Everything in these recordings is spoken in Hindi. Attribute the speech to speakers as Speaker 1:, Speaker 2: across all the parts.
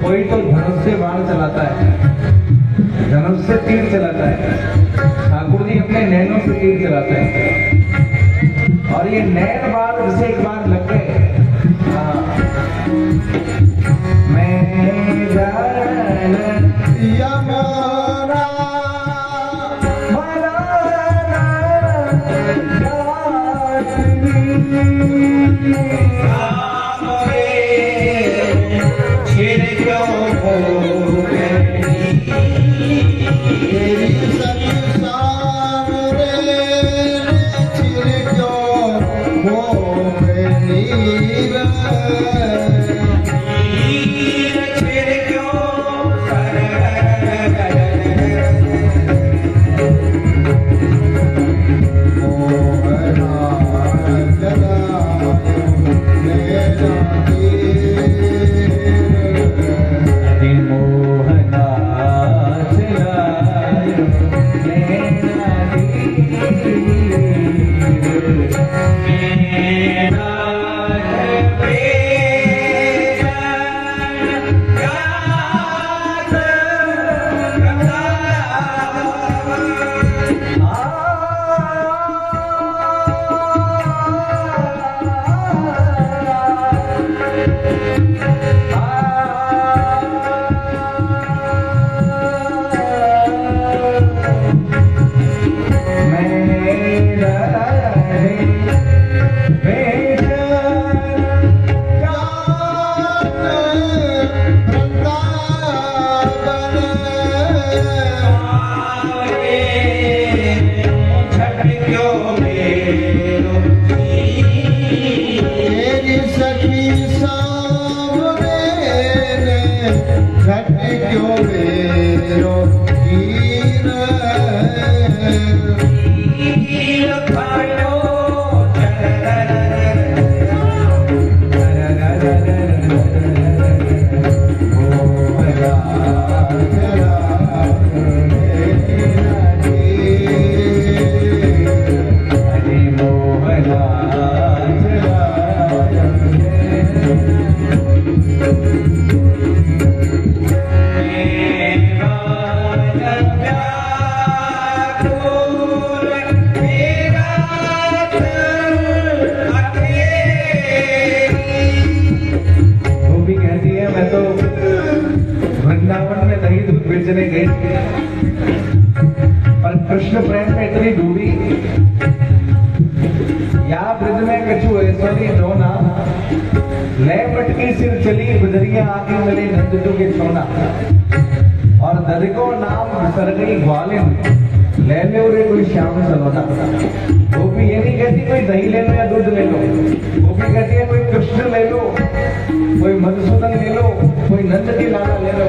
Speaker 1: कोई तो धनुष से बाण चलाता है, धनुष से तीर चलाता है, ठाकुर जी अपने नैनों से तीर चलाते हैं। और ये नैन बाण जैसे एक बार लग गए, मैं जान यमुना बेचने गई और कृष्ण प्रेम में इतनी डूबी आके मिले नंदू के छोना और ददको नाम सर गई ग्वालिन ले लो रे कोई श्याम सलोना। गोपी ये नहीं कहती कोई दही ले लो या दूध ले लो, गोपी कहती है कोई कृष्ण ले लो, कोई मधुसूदन ले लो, कोई नंद की लाला ले लो।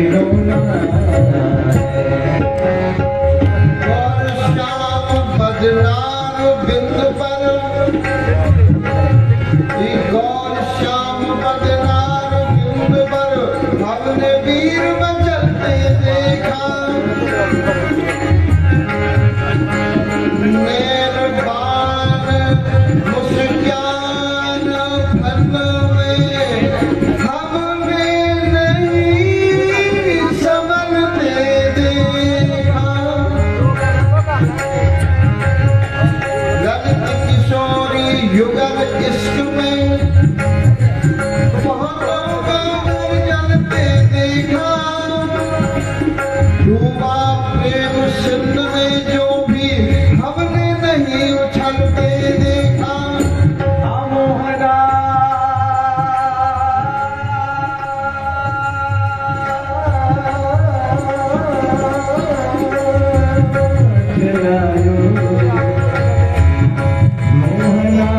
Speaker 1: खिलौना
Speaker 2: और श्याम बदनाम बिंद पर गौर श्याम बदनाम बिंद पर हमने वीर में चलते देखा नैन बाण मुस्कान फन में हमने नहीं संभलते देखा ललित किशोरी युगल इश्क में बहुतों का जलते देखा डूबा प्रेम सिंध में जो भी हमने नहीं उछलते देखा
Speaker 1: मोहना चलायो मोहना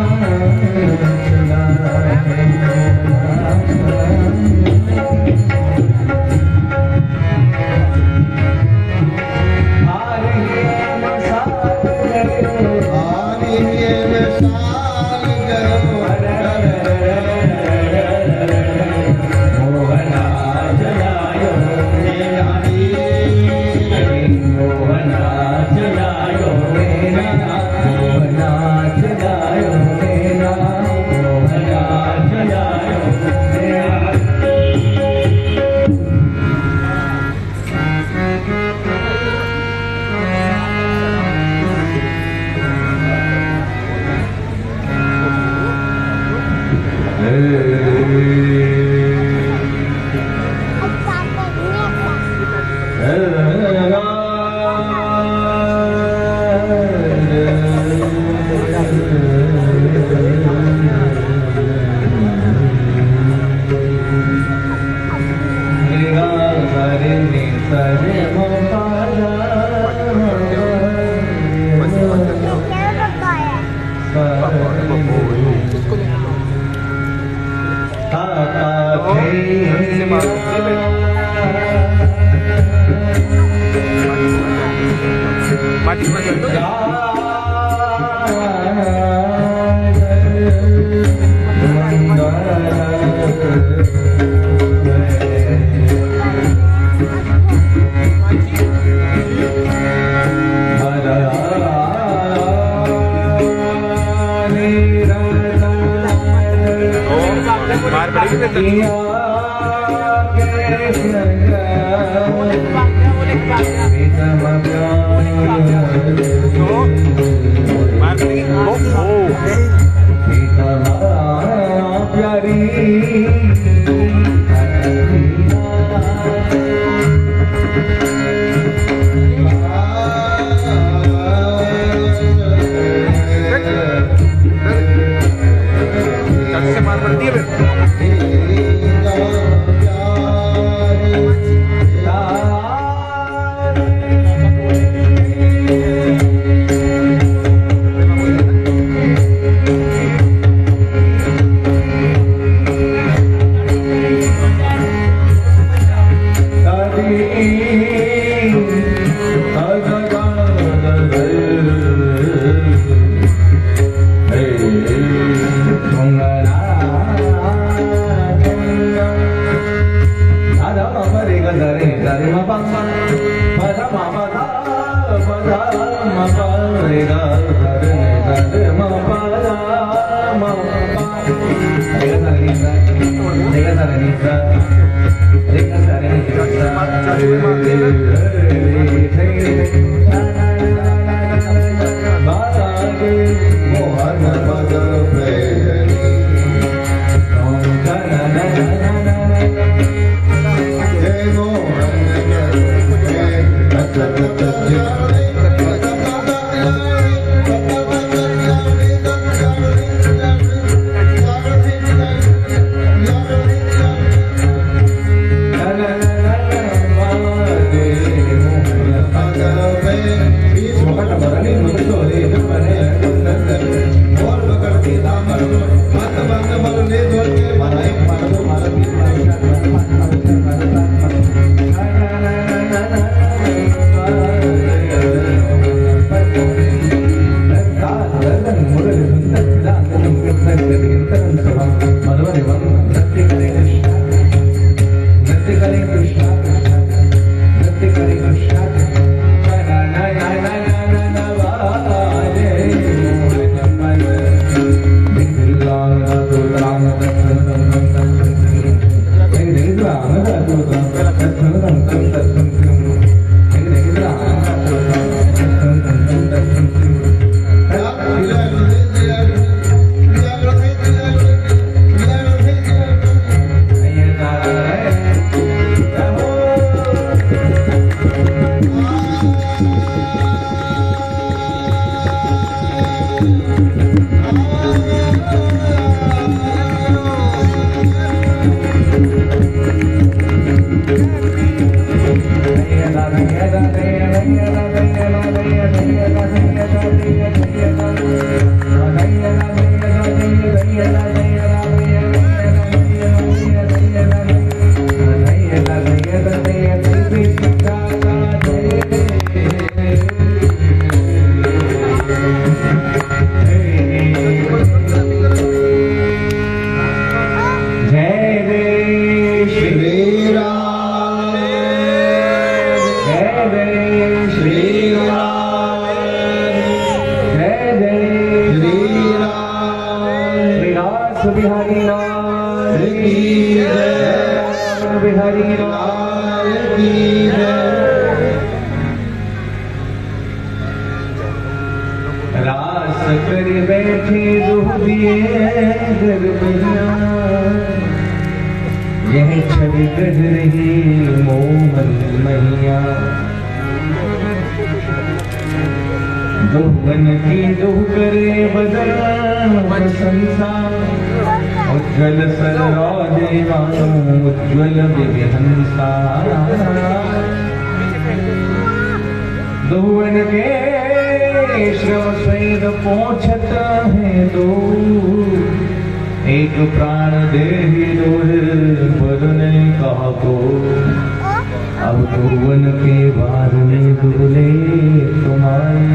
Speaker 1: बिहारी लाल की जय, बिहारी लाल की जय। रास कर बैठे दुहिए गरबैया, यह छल गढ़ रही मोहन मैया। दुहन की दुह करे बदन संसार, उज्ज्वल सरोजे मानो उज्ज्वल विहंसा। दुहन के श्रम स्वेद पोछत है दो, एक प्राण दे दूर बरने कहा को। अब दुवन के बाद में दुबले तुम्हारी,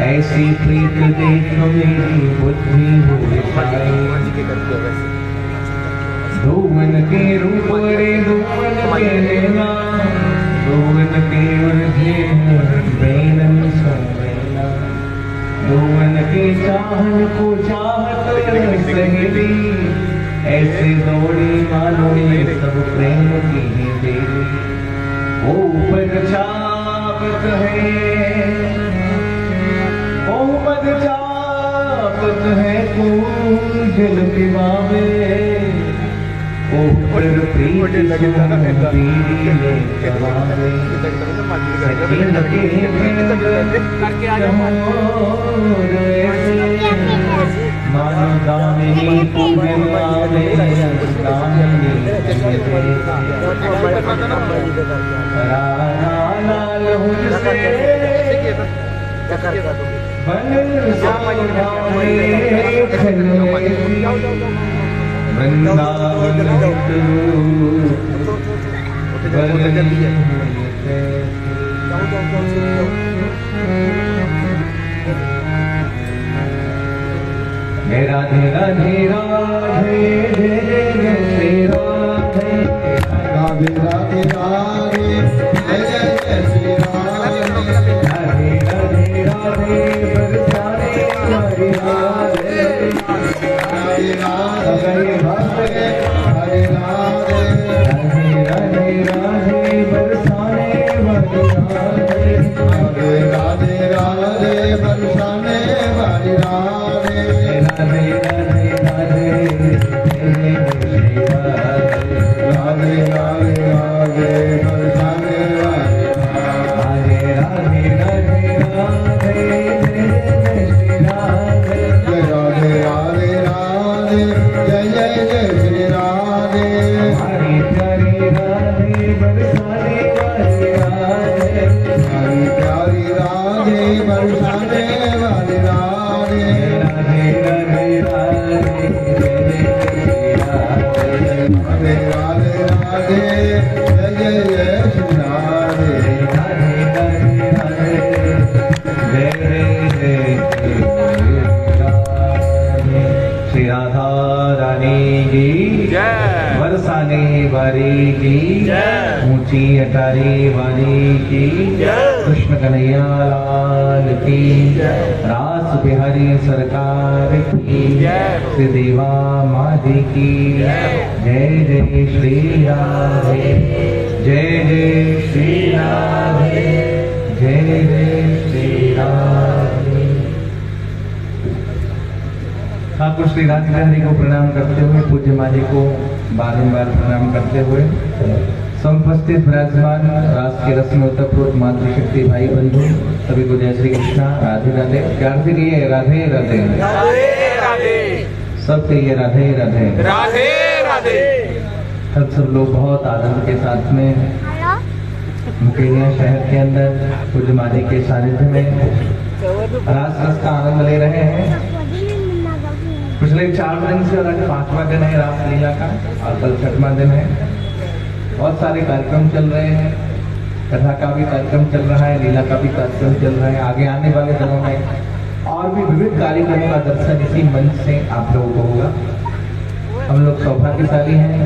Speaker 1: ऐसी प्रीत देख मेरी बुद्धि हो जाए। दुवन के रूप रे दुवन के लेना, दुवन के उर्धे बेनन संवेना। दुवन के चाहन को चाहत सहेली, ऐसे दौड़ी मानो ये सब प्रेम की ही देवी। ऊपर चापत है, ऊपर चापत है जल पिवावे। ऊपर प्रीत सुमतीले जवावे, सकिन के मानो दामिनी पूजन वाले दामिनी लाल हुस्से वृंदावन राधे राधे राधे जय जय श्री राधे।
Speaker 2: राधे राधे राधे जय जय श्री राधे।
Speaker 1: राधे राधे राधे बरसाने हरि राधे।
Speaker 2: राधे राधे
Speaker 1: राधे
Speaker 2: हरे राधे।
Speaker 1: राधे राधे बरसाने हरि राधे।
Speaker 2: राधे राधे राधे बरसाने हरि राधे।
Speaker 1: राधे राधे राधे जय श्री राधे।
Speaker 2: राधे राधे राधे बरसाने हरि राधे।
Speaker 1: राधे राधे राधे जय श्री राधे।
Speaker 2: राधे राधे राधे जय जय श्री राधे।
Speaker 1: हरि प्यारी राधे बरसाने वाली राधे।
Speaker 2: हरि प्यारी राधे बरसाने वाली राधे।
Speaker 1: राधे राधे राधे जय श्री राधे।
Speaker 2: राधे राधे राधे जय जय श्री राधे।
Speaker 1: राधे राधे राधे जय जय श्री राधे। श्री राधा रानी की जय। बरसाने वाली बिहारी की ऊंची अटारी वाली की कृष्ण कन्हैया लाल की रास बिहारी सरकार की श्री देवा माधी की जय जय श्री राधे जय जय श्री राधे जय जय श्री राधे। ठाकुर श्री राधे बिहारी को प्रणाम करते हुए पूज्य माँ जी को बारंबार प्रणाम करते हुए समुपस्थित विराजमान रास के रस्म उत्तरपूर्व मातृशक्ति भाई बंधु सभी को जय श्री कृष्णा राधे राधे। प्यार से कहिए राधे राधे
Speaker 3: राधे राधे
Speaker 1: सब कहिए राधे राधे
Speaker 3: राधे राधे।
Speaker 1: कल सब लोग बहुत आनंद के साथ में मुकेरिया शहर के अंदर पूज्य माँ जी के सानिध्य में रास रस का आनंद ले रहे हैं। पिछले 4 दिन से आज 5वां दिन है रास लीला का और कल 6वां दिन है। बहुत सारे कार्यक्रम चल रहे हैं, कथा का भी कार्यक्रम चल रहा है, लीला का भी कार्यक्रम चल रहा है। आगे आने वाले दिनों में और भी विविध कार्यक्रमों का दर्शन इसी मंच से आप लोगों को होगा। हम लोग सौभाग्यशाली हैं,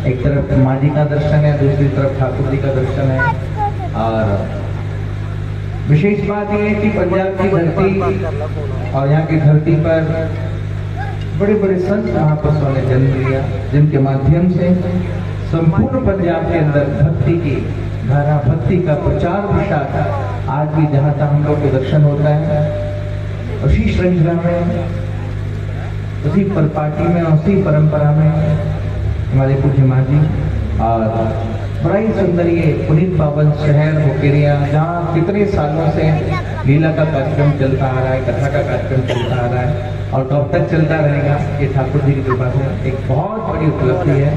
Speaker 1: एक तरफ माँ जी का दर्शन है, दूसरी तरफ ठाकुर जी का दर्शन है। और विशेष बात यह है कि पंजाब की धरती और यहाँ की धरती पर बड़े बड़े संत महापुरुषों ने जन्म लिया, जिनके माध्यम से संपूर्ण पंजाब के अंदर भक्ति की धारा, भक्ति का प्रचार प्रसार आज भी जहाँ तक हम लोग को दर्शन होता है, उसी श्रृंखला में, उसी परिपाटी में, उसी परंपरा में हमारे पूज्य माँ जी और बड़ा ही सुंदर ये पुनीत पावन शहर मुकेरिया, जहाँ कितने सालों से लीला का कार्यक्रम चलता आ रहा है, कथा का कार्यक्रम चलता आ रहा है और कब तक चलता रहेगा, ये ठाकुर जी की कृपा से एक बहुत बड़ी उपलब्धि है।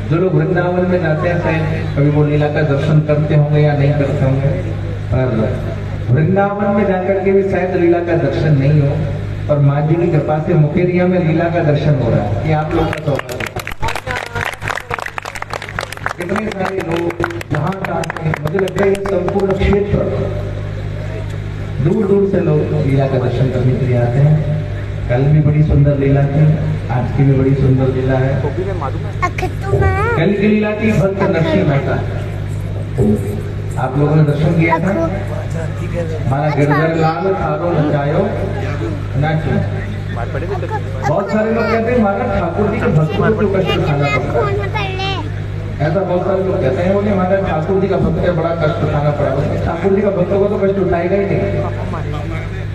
Speaker 1: जो लोग वृंदावन में जाते हैं शायद कभी वो लीला का दर्शन करते होंगे या नहीं करते होंगे, पर वृंदावन में जाकर के भी शायद लीला का दर्शन नहीं हो, पर माँ जी की कृपा से मुकेरिया में लीला का दर्शन हो रहा है। ये आप लोग का सौभाग्य। कितने सारे लोग जहाँ जाते हैं, मुझे लगता है ये संपूर्ण क्षेत्र दूर दूर से लोग लीला का दर्शन करने के लिए आते हैं। कल भी बड़ी सुंदर लीला थी, आज की भी बड़ी सुंदर लीला है। कल की लीला थी भक्त नरसिंह मेहता, आप लोगों ने दर्शन किया था। हमारा गिरधर लाल थारो नचायो नाचो। बहुत सारे लोग कहते हैं महाराज ठाकुर जी के भक्तों को क्यों कष्ट उठाना पड़ता है, ऐसा बहुत सारे लोग कहते हैं। बोले हमारे ठाकुर जी का भक्त है, बड़ा कष्ट उठाना पड़ा। ठाकुर जी का भक्तों को तो कष्ट उठाएगा ही नहीं।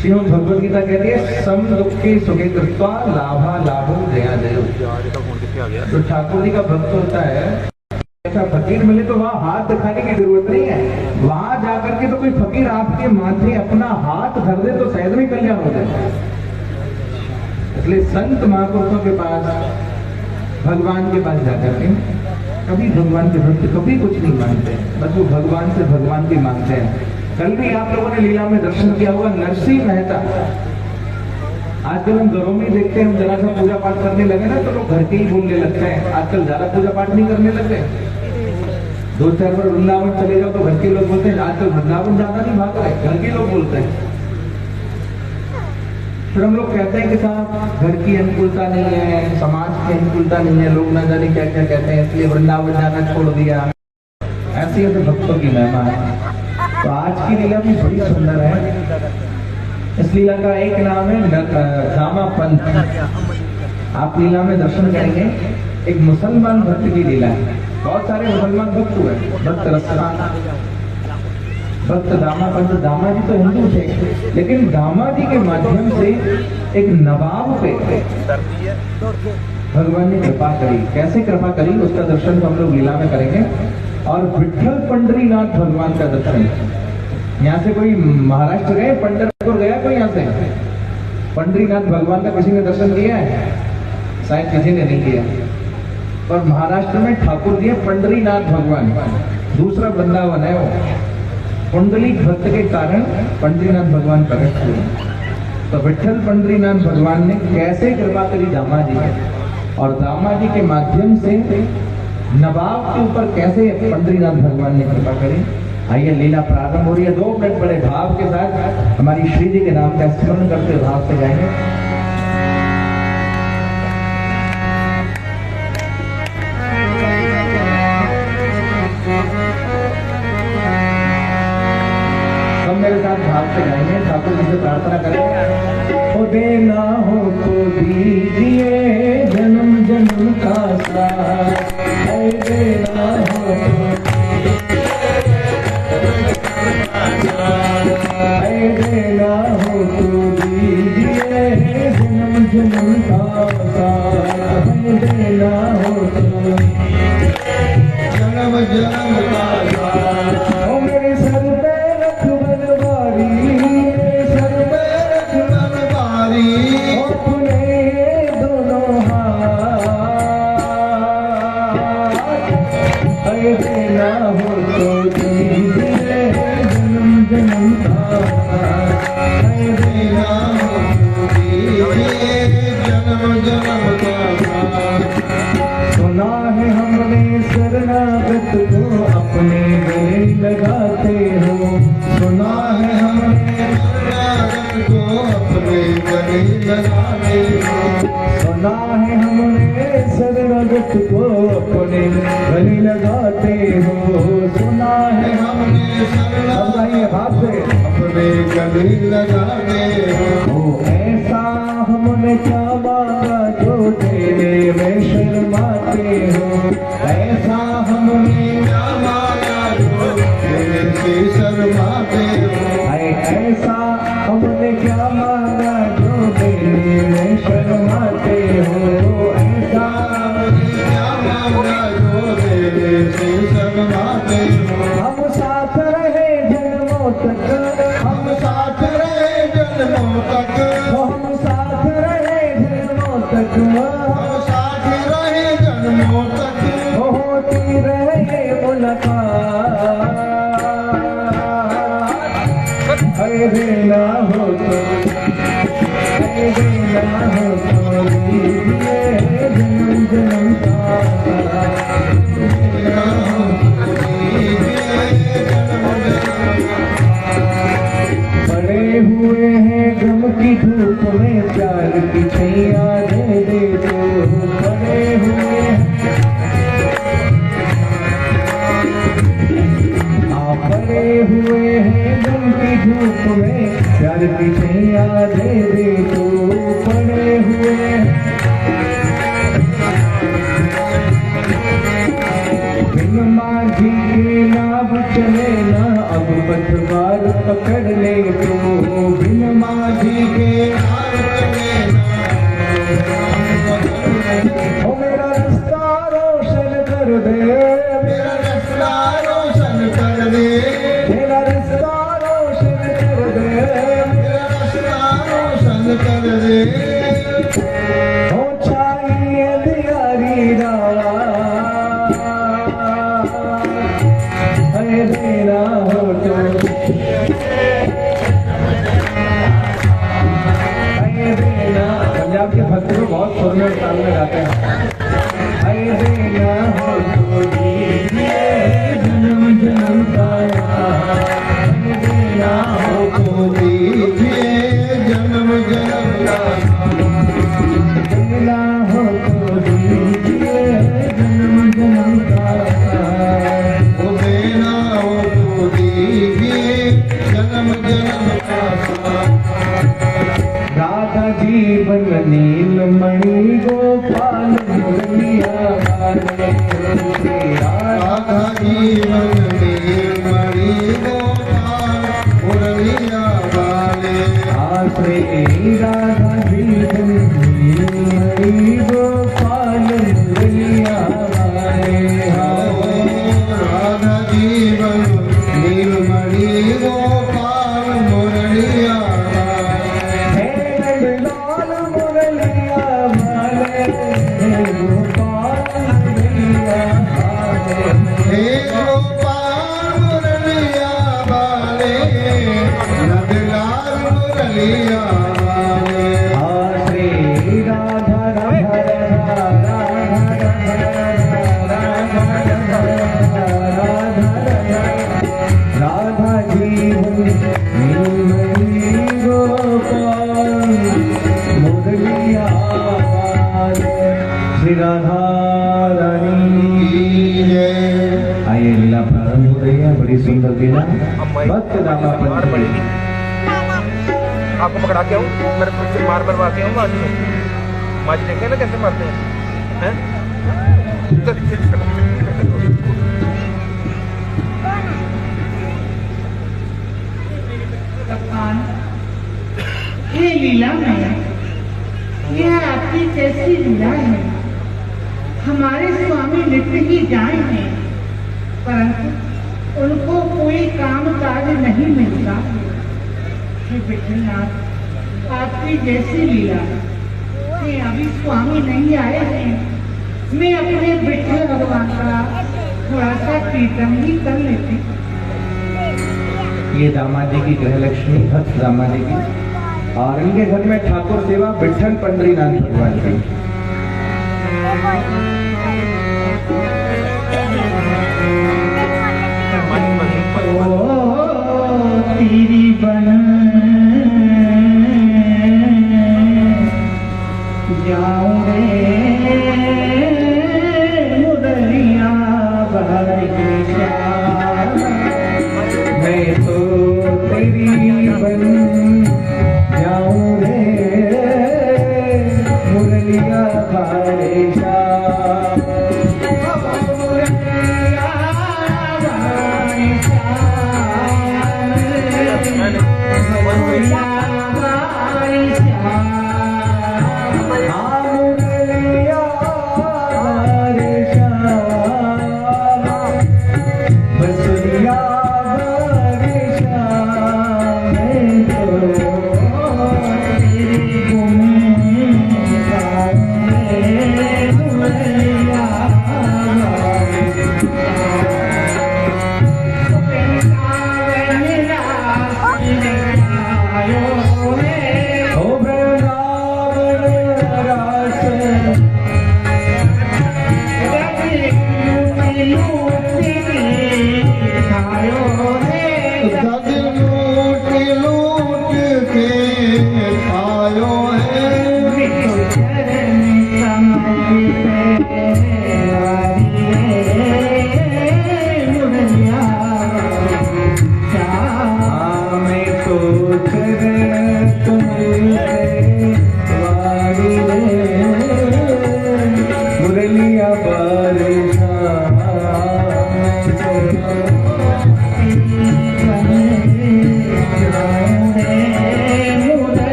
Speaker 1: श्रीमद् भगवद गीता कहती है सम दुखी सुखी कृत्वा लाभा लाभो जया जयो। तो ठाकुर जी का भक्त होता है, ऐसा फकीर मिले तो वहाँ हाथ दिखाने की जरूरत नहीं है। वहां जाकर के तो कोई फकीर आपके माथे अपना हाथ धर दे तो शायद में कल्याण हो जाए। इसलिए संत महापुरुषों के पास, भगवान के पास जाकर के कभी भगवान के भक्त कभी कुछ नहीं मांगते, बस वो भगवान से भगवान भी मांगते हैं। कल भी आप लोगों ने लीला में दर्शन किया होगा नरसिंह मेहता। आजकल हम घरों में देखते हैं, हम जरा सा पूजा पाठ करने लगे ना तो लोग घर के ही बोलने लगते हैं। आजकल ज्यादा पूजा पाठ नहीं करने लगे, 2-4 बार वृंदावन चले जाओ तो घर के लोग बोलते हैं। आजकल वृंदावन ज्यादा नहीं भाग रहे, घर के लोग बोलते हैं। फिर हम लोग कहते हैं कि साहब घर की अनुकूलता नहीं है, समाज की अनुकूलता नहीं है, लोग न जाने क्या क्या कहते हैं, इसलिए वृंदावन जाना छोड़ दिया। ऐसी है तो भक्तों की महिमा है। तो आज की लीला भी बड़ी सुंदर है। इस लीला का एक नाम है दामा पंथ। आप लीला में दर्शन करेंगे, एक मुसलमान भक्त की लीला है। बहुत सारे मुसलमान भक्त हुए, भक्त रसखान, भक्त दामा पंथ। दामा जी तो हिंदू थे, लेकिन दामा जी के माध्यम से एक नवाब पे भगवान ने कृपा करी। कैसे कृपा करी उसका दर्शन तो हम लोग लीला में करेंगे। और विठल पंडरीनाथ भगवान का दर्शन, यहाँ से कोई महाराष्ट्र गए, पंढरपुर गया कोई यहाँ से? पंडरीनाथ भगवान का किसी ने दर्शन किया है? शायद किसी ने नहीं किया। पर महाराष्ट्र में ठाकुर जी पंडरीनाथ भगवान, दूसरा वृंदावन है वो। कुंडली भक्त के कारण पंडरीनाथ भगवान प्रकट हुए। तो विठल पंडरीनाथ भगवान ने कैसे कृपा करी दामा जी, और दामा जी के माध्यम से नवाब के ऊपर कैसे पंडरीनाथ भगवान ने कृपा करी। आइए लीला प्रारंभ हो रही है। 2 मिनट बड़े भाव के साथ हमारी श्री जी के नाम का स्मरण करते भाव से गाएंगे। भाव से गाएंगे, ठाकुर जी से प्रार्थना करेंगे। ओ देना हो तो दीजिए जन्म जन्म का साथ, ऐ देना हो ऐ देना हो तो दीजिए जन्म जन्म का साथ, ऐ देना हो तो
Speaker 2: जन्म जन्म का साथ।
Speaker 1: ओ मेरे सर पे रख बनवारी, मेरे सर पे रख
Speaker 2: बनवारी,
Speaker 1: अपने दोनों हाथ, ऐ देना हो तो दीजिए जन्म जन्म का साथ, ऐ
Speaker 2: देना हो तो दीजिए जन्म जन्म का साथ।
Speaker 1: सुना है हमने शरणागत को अपने गले लगाते हो, सुना है हमने
Speaker 2: शरणागत को अपने गले लगाते हो,
Speaker 1: सुना है हमने शरणागत को अपने गले लगाते हो, सुना है
Speaker 2: हमने
Speaker 1: हमने भाव से
Speaker 2: अपने गले लगाते हो।
Speaker 1: ओ ऐसा हमने क्या मांगा जो देने में शर्माते हो, ऐसा हमने
Speaker 2: क्या मांगा जो देने से शर्माते हो,
Speaker 1: ऐसा हमने क्या मांगा जो देने में शर्माते हो, ऐसा
Speaker 2: क्या मांगा जो देने से शर्माते हो।
Speaker 1: हम साथ रहे जन्मों तक,
Speaker 2: हम साथ रहे जन्मों तक,
Speaker 1: हम साथ रहे जन्मों तक,
Speaker 2: हम साथ रहे जन्मों तक,
Speaker 1: होती रहे मुलाकात, ऐ देना हो तो ऐ देना हो तो दीजिए जन्म जन्म का साथ,
Speaker 2: देना हो तो दीजिए जन्म जन्म का साथ।
Speaker 1: पड़े हुए हैं गम की धूप में प्यार की छैया दे दे तो, पड़े हुए पड़े हुए हैं गम की धूप में प्यार की छैया दे दे तो, पड़े हुए बिन माझी के नाव चले ना अब पतवार पकड़ ले तो, बिन माझी के ओ मेरा रास्ता रोशन कर दे,
Speaker 2: मेरा रास्ता रोशन कर दे,
Speaker 1: मेरा रास्ता रोशन कर दे,
Speaker 2: मेरा रास्ता रोशन कर दे।
Speaker 1: ओ छाई अंधियारी रात, ऐ देना हो तो ऐ देना। पंजाब के भक्त लोग बहुत सुर में ताल में गाते हैं, ऐ देना हो तो दीजिए जन्म जन्म का साथ, ऐ देना हो तो
Speaker 2: दीजिए जन्म जन्म का साथ।
Speaker 1: देना हो तो दीजिए जन्म जन्म का साथ,
Speaker 2: ओ देना हो तो दीजिए जन्म जन्म का साथ।
Speaker 1: राधा जीवन नीलमणि गोपाल मुरलिया वाले,
Speaker 2: राधा जीवन नीलमणि गोपाल मुरलिया वाले,
Speaker 1: आश्रे राधा जीवन नीलमणि गोपाल मुरलिया वाले,
Speaker 2: राधा जीवन नीलमणि गोपाल मुरलिया वाले,
Speaker 1: लाल मुरलिया वाले, गोपाल मुरलिया वाले,
Speaker 2: हे गोपाल मुरलिया वाले, नंदलाल मुरलिया वाले।
Speaker 1: श्री राधा राधा राधा जीवन नीलमणि गोपाल मुरलिया वाले, श्री राधा रानी की जय। आइए लीला प्रारंभ हो रही है, बड़ी सुंदर लीला भक्त रामा पंचमी।
Speaker 3: आपको पकड़ा के आऊँ, मेरे खुद से मार मरवा के आऊँगा। आज माज देखे ना कैसे मारते हैं, हैं?
Speaker 4: कप्तान, ये लीला में यह आपकी कैसी लीला है? हमारे स्वामी नित्य ही जाएंगे, परंतु उनको कोई काम काज नहीं मिलता। हे विठलनाथ, आपकी जैसी लीला कि अभी स्वामी नहीं आए हैं, मैं अपने विठल भगवान का थोड़ा सा कीर्तन ही कर लेती।
Speaker 1: ये दामादी की गृहलक्ष्मी भक्त दामादी की, और इनके घर में ठाकुर सेवा विठल पंडरीनाथ भगवान की।
Speaker 4: तेरी बन जाऊं रे मुरलिया भाई श्याम,
Speaker 1: मैं तो तेरी बन जाऊं रे मुरलिया भाई श्याम।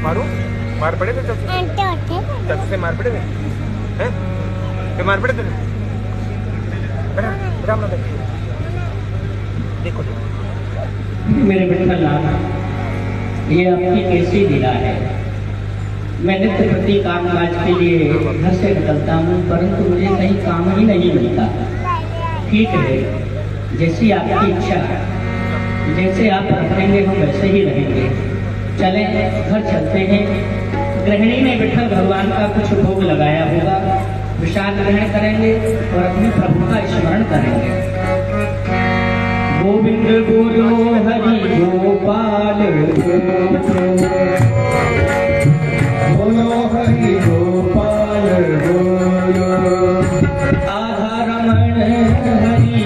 Speaker 3: मारो, मार पड़े थे चाचू से मार पड़े थे, हैं? तो मार पड़े थे। राम राम देखो
Speaker 5: मेरे विठलनाथ, ये आपकी कैसी लीला है? मैं नित्य प्रति काम काज के लिए घर से निकलता हूँ, परंतु मुझे कहीं काम ही नहीं मिलता। ठीक है, जैसी आपकी इच्छा, जैसे आप रखेंगे हम वैसे ही रहेंगे। चलें, घर चलते हैं। गृहिणी ने विठल भगवान का कुछ भोग लगाया होगा, विषाद ग्रहण करेंगे और अपने प्रभु का स्मरण करेंगे। गोविंद बोलो हरि गोपाल
Speaker 1: बोलो हरि गोपाल बोलो,
Speaker 5: आधारमण हरि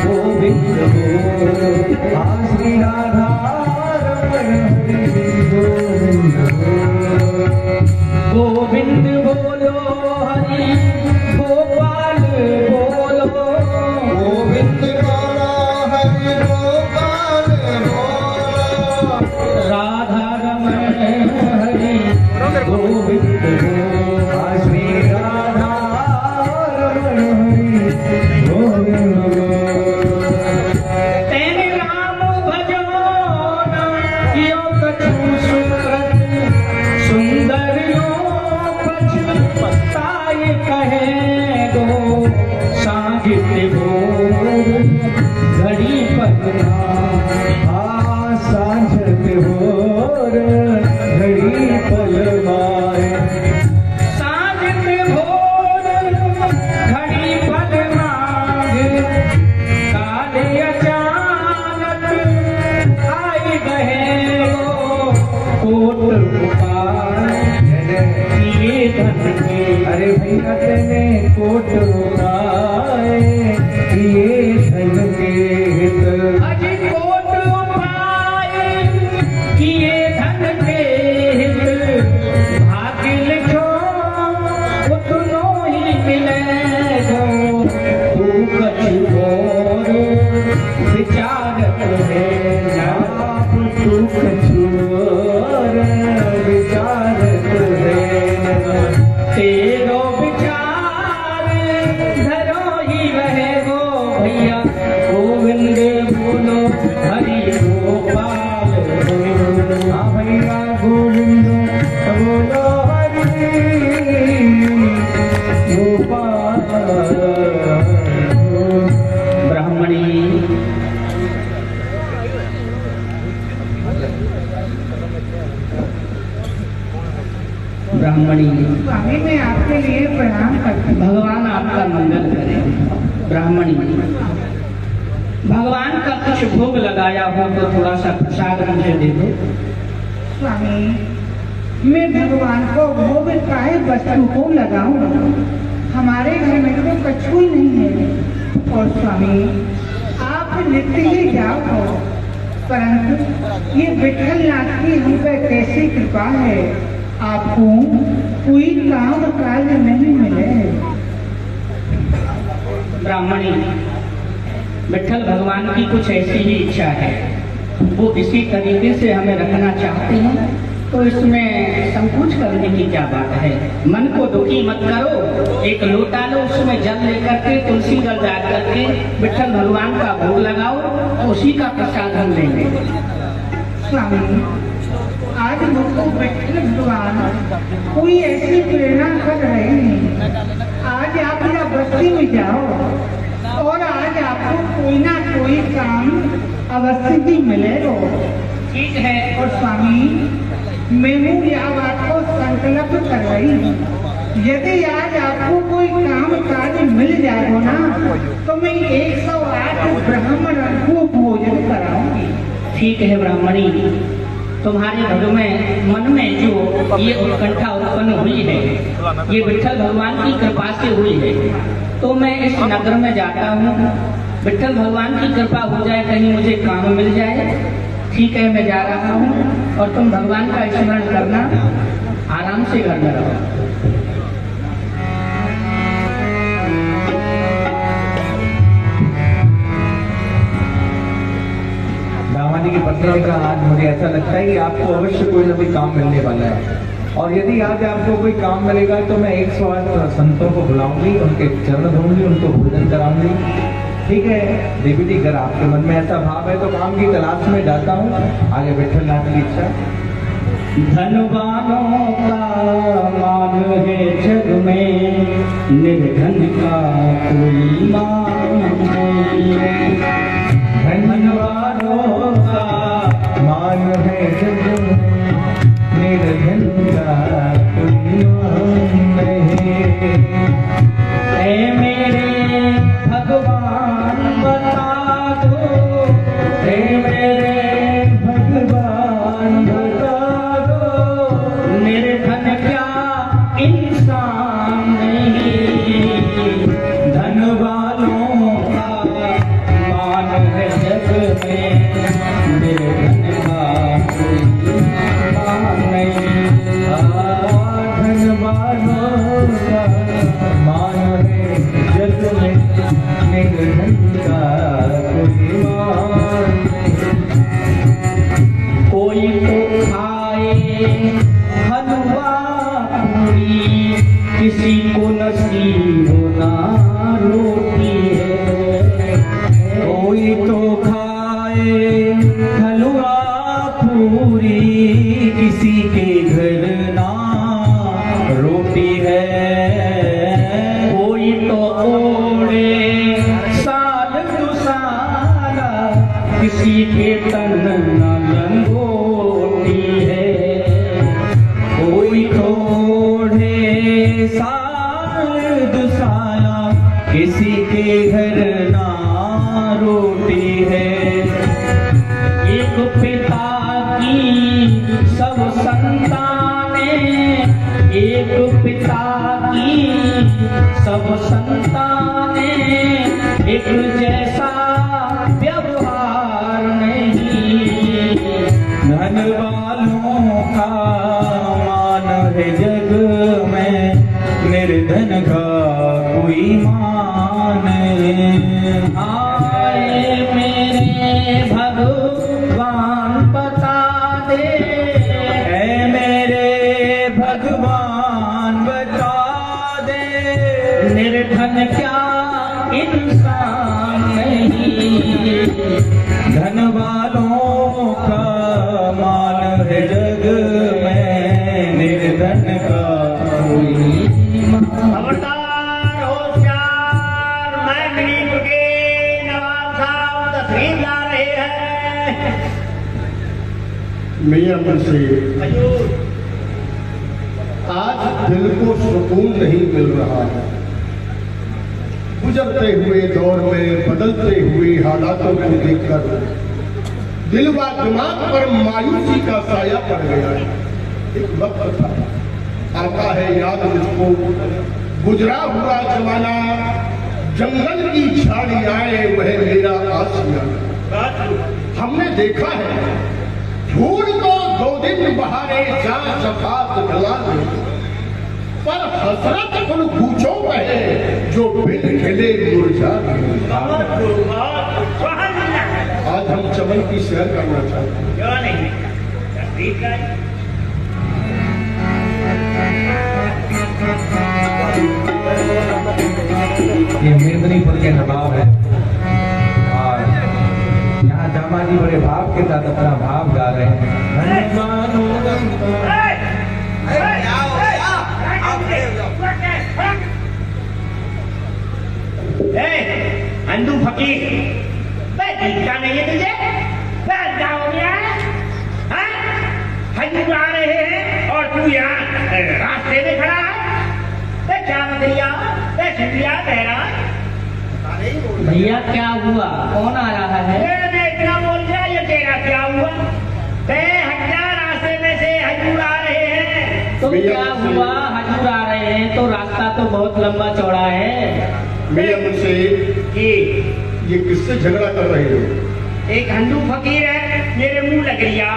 Speaker 5: गोविंद बोलो,
Speaker 1: श्री राधा
Speaker 5: गोविंद बोलो हरि गोपाल बोलो,
Speaker 2: गोविंद बोलो हरि गोपाल बोलो,
Speaker 5: राधा रमण हरि गोविंद बोलो,
Speaker 1: श्री राधा रमण हरि गोविंद
Speaker 5: तेरे राम भजो यो कछु सुकृत सुंदर यो पछताए कहे दो साहित्य भोर घड़ी पकड़ा,
Speaker 1: साझत भोर घड़ी पल माए,
Speaker 5: साहित्य भोर घड़ी पल मांग, काले अचानक
Speaker 1: है आप तू कछुआर विचारत है
Speaker 5: तेरो विचार धरो ही रहे गो भैया गोविंद बोलो हरि गोपाल
Speaker 1: हाँ भैया गोविंद बोलो हरि गोपाल।
Speaker 5: ब्राह्मणी ब्राह्मणी
Speaker 4: स्वामी मैं आपके लिए प्रणाम करती हूँ।
Speaker 5: भगवान आपका मंगल करे। ब्राह्मणी भगवान का कुछ भोग लगाया हो तो थोड़ा सा प्रसाद मुझे दे दो।
Speaker 4: स्वामी मैं भगवान को भोग काहे वस्तु को लगाऊं? हमारे घर में तो कछु ही नहीं है। और स्वामी आप नित्य ही जाओ हो, परंतु ये विठल नाथ की हम पर कैसी कृपा है, आपको कोई काम कार्य नहीं मिले।
Speaker 5: ब्राह्मणी विठल भगवान की कुछ ऐसी ही इच्छा है, वो इसी तरीके से हमें रखना चाहते हैं, तो इसमें संकोच करने की क्या बात है। मन को दुखी मत करो, एक लोटा लो, उसमें जल लेकर के तुलसी जल डाल करके विठल भगवान का भोग लगाओ, उसी का प्रसाद हम लेंगे।
Speaker 4: स्वामी आज मुझको विठल भगवान कोई ऐसी प्रेरणा कर रहे हैं, आज आप या बस्ती में जाओ और आज आपको कोई ना कोई काम अवश्य ही मिलेगा।
Speaker 5: ठीक है।
Speaker 4: और स्वामी मैं यह बात को संकल्प कर रही हूँ, यदि आज आपको कोई काम कार्य मिल जाएगा ना तो मैं 108 ब्राह्मण को भोजन कराऊंगी।
Speaker 5: ठीक है ब्राह्मणी, तुम्हारे मन में जो ये उत्कंठा उत्पन्न हुई है, ये विठल भगवान की कृपा से हुई है। तो मैं इस नगर में जाता हूँ, विठल भगवान की कृपा हो जाए, कहीं मुझे काम मिल जाए। ठीक है, मैं जा रहा हूँ और तुम भगवान का स्मरण करना, आराम से घर में रहो।
Speaker 1: दामादी की पत्नी का आज मुझे ऐसा लगता है कि आपको अवश्य कोई ना कोई काम मिलने वाला है, और यदि आज आपको कोई काम मिलेगा तो मैं 108 संतों को बुलाऊंगी, उनके चरण धोऊंगी, उनको भोजन कराऊंगी। ठीक है देवी जी, अगर आपके मन में ऐसा भाव है तो काम की तलाश में जाता हूँ। आगे विठल नाथ की इच्छा।
Speaker 5: धनवानों का मान है जग में, निर्धन का कोई मान नहीं।
Speaker 1: धनवानों का मान है जग में, निर्धन का कोई मान नहीं।
Speaker 5: ऐ मेरे भगवान बता दो,
Speaker 1: हे मेरे भगवान बता दो,
Speaker 5: निर्धन क्या इंसान नहीं।
Speaker 1: धन वालों
Speaker 5: का मान है जग में, निर्धन का कोई मान नहीं।
Speaker 1: धन वालों का मान है जग में, निर्धन का कोई मान नहीं।
Speaker 5: कोई तो खाए हलवा पूरी, किसी को नसीब ना रोटी है।
Speaker 1: कोई तो खाए हलवा पूरी, किसी के घर ना रोटी है।
Speaker 5: कोई तो ओढ़े साल दुसाला, किसी के तन न लंगोटी है।
Speaker 1: कोई तो ओढ़े साल दुसाला, किसी के घर ना रोटी है।
Speaker 5: एक पिता की सब संतानें, एक पिता की सब संतानें, एक जैसा व्यवहार नहीं।
Speaker 1: धन वालों का मान है जग में, निर्धन का कोई मान नहीं।
Speaker 5: आए मेरे भगवान फिर धन क्या इंसान नहीं,
Speaker 1: धन वालों का मान है जग में, निर्धन का कोई मान।
Speaker 5: खबरदार होशियार, मैं मिलीपुर के नवाब साहब तस्वीर ला रहे हैं।
Speaker 2: मियां मुंशी, आज दिल को सुकून नहीं मिल रहा है। गुजरते हुए दौर में बदलते हुए हालातों को देखकर दिल व दिमाग पर मायूसी का साया पड़ गया है। एक वक्त था, आता है याद मुझको, गुजरा हुआ जमाना, जंगल की झाड़ियां वह मेरा आसिया। हमने देखा है फूल तो 2 दिन बहारे जा शफात गला दे, पर हसरत उन गूंचों पे है जो बिन खिले मुरझा गए। आज हम चमन की सैर करना चाहते हैं।
Speaker 5: क्यों नहीं?
Speaker 1: ये मेदिनीपुर के नवाब है और यहाँ दामाजी बड़े भाव के साथ अपना भाव गा रहे हैं।
Speaker 5: अंधू फकीर, दिखता नहीं है तुझे? हजूर आ रहे हैं और तू यहाँ रास्ते में खड़ा है। क्या बदलिया तेरा? भैया क्या हुआ? कौन आ रहा है? मैं इतना बोल दिया, ये तेरा क्या हुआ? हट्टा, रास्ते में से हजूर आ रहे हैं। तो क्या हुआ? हजूर आ रहे हैं तो रास्ता तो बहुत लंबा चौड़ा है।
Speaker 2: मियां मुंशी, ये किससे झगड़ा कर रहे हो?
Speaker 5: एक हिंदू फकीर है, मेरे मुंह लग रिया।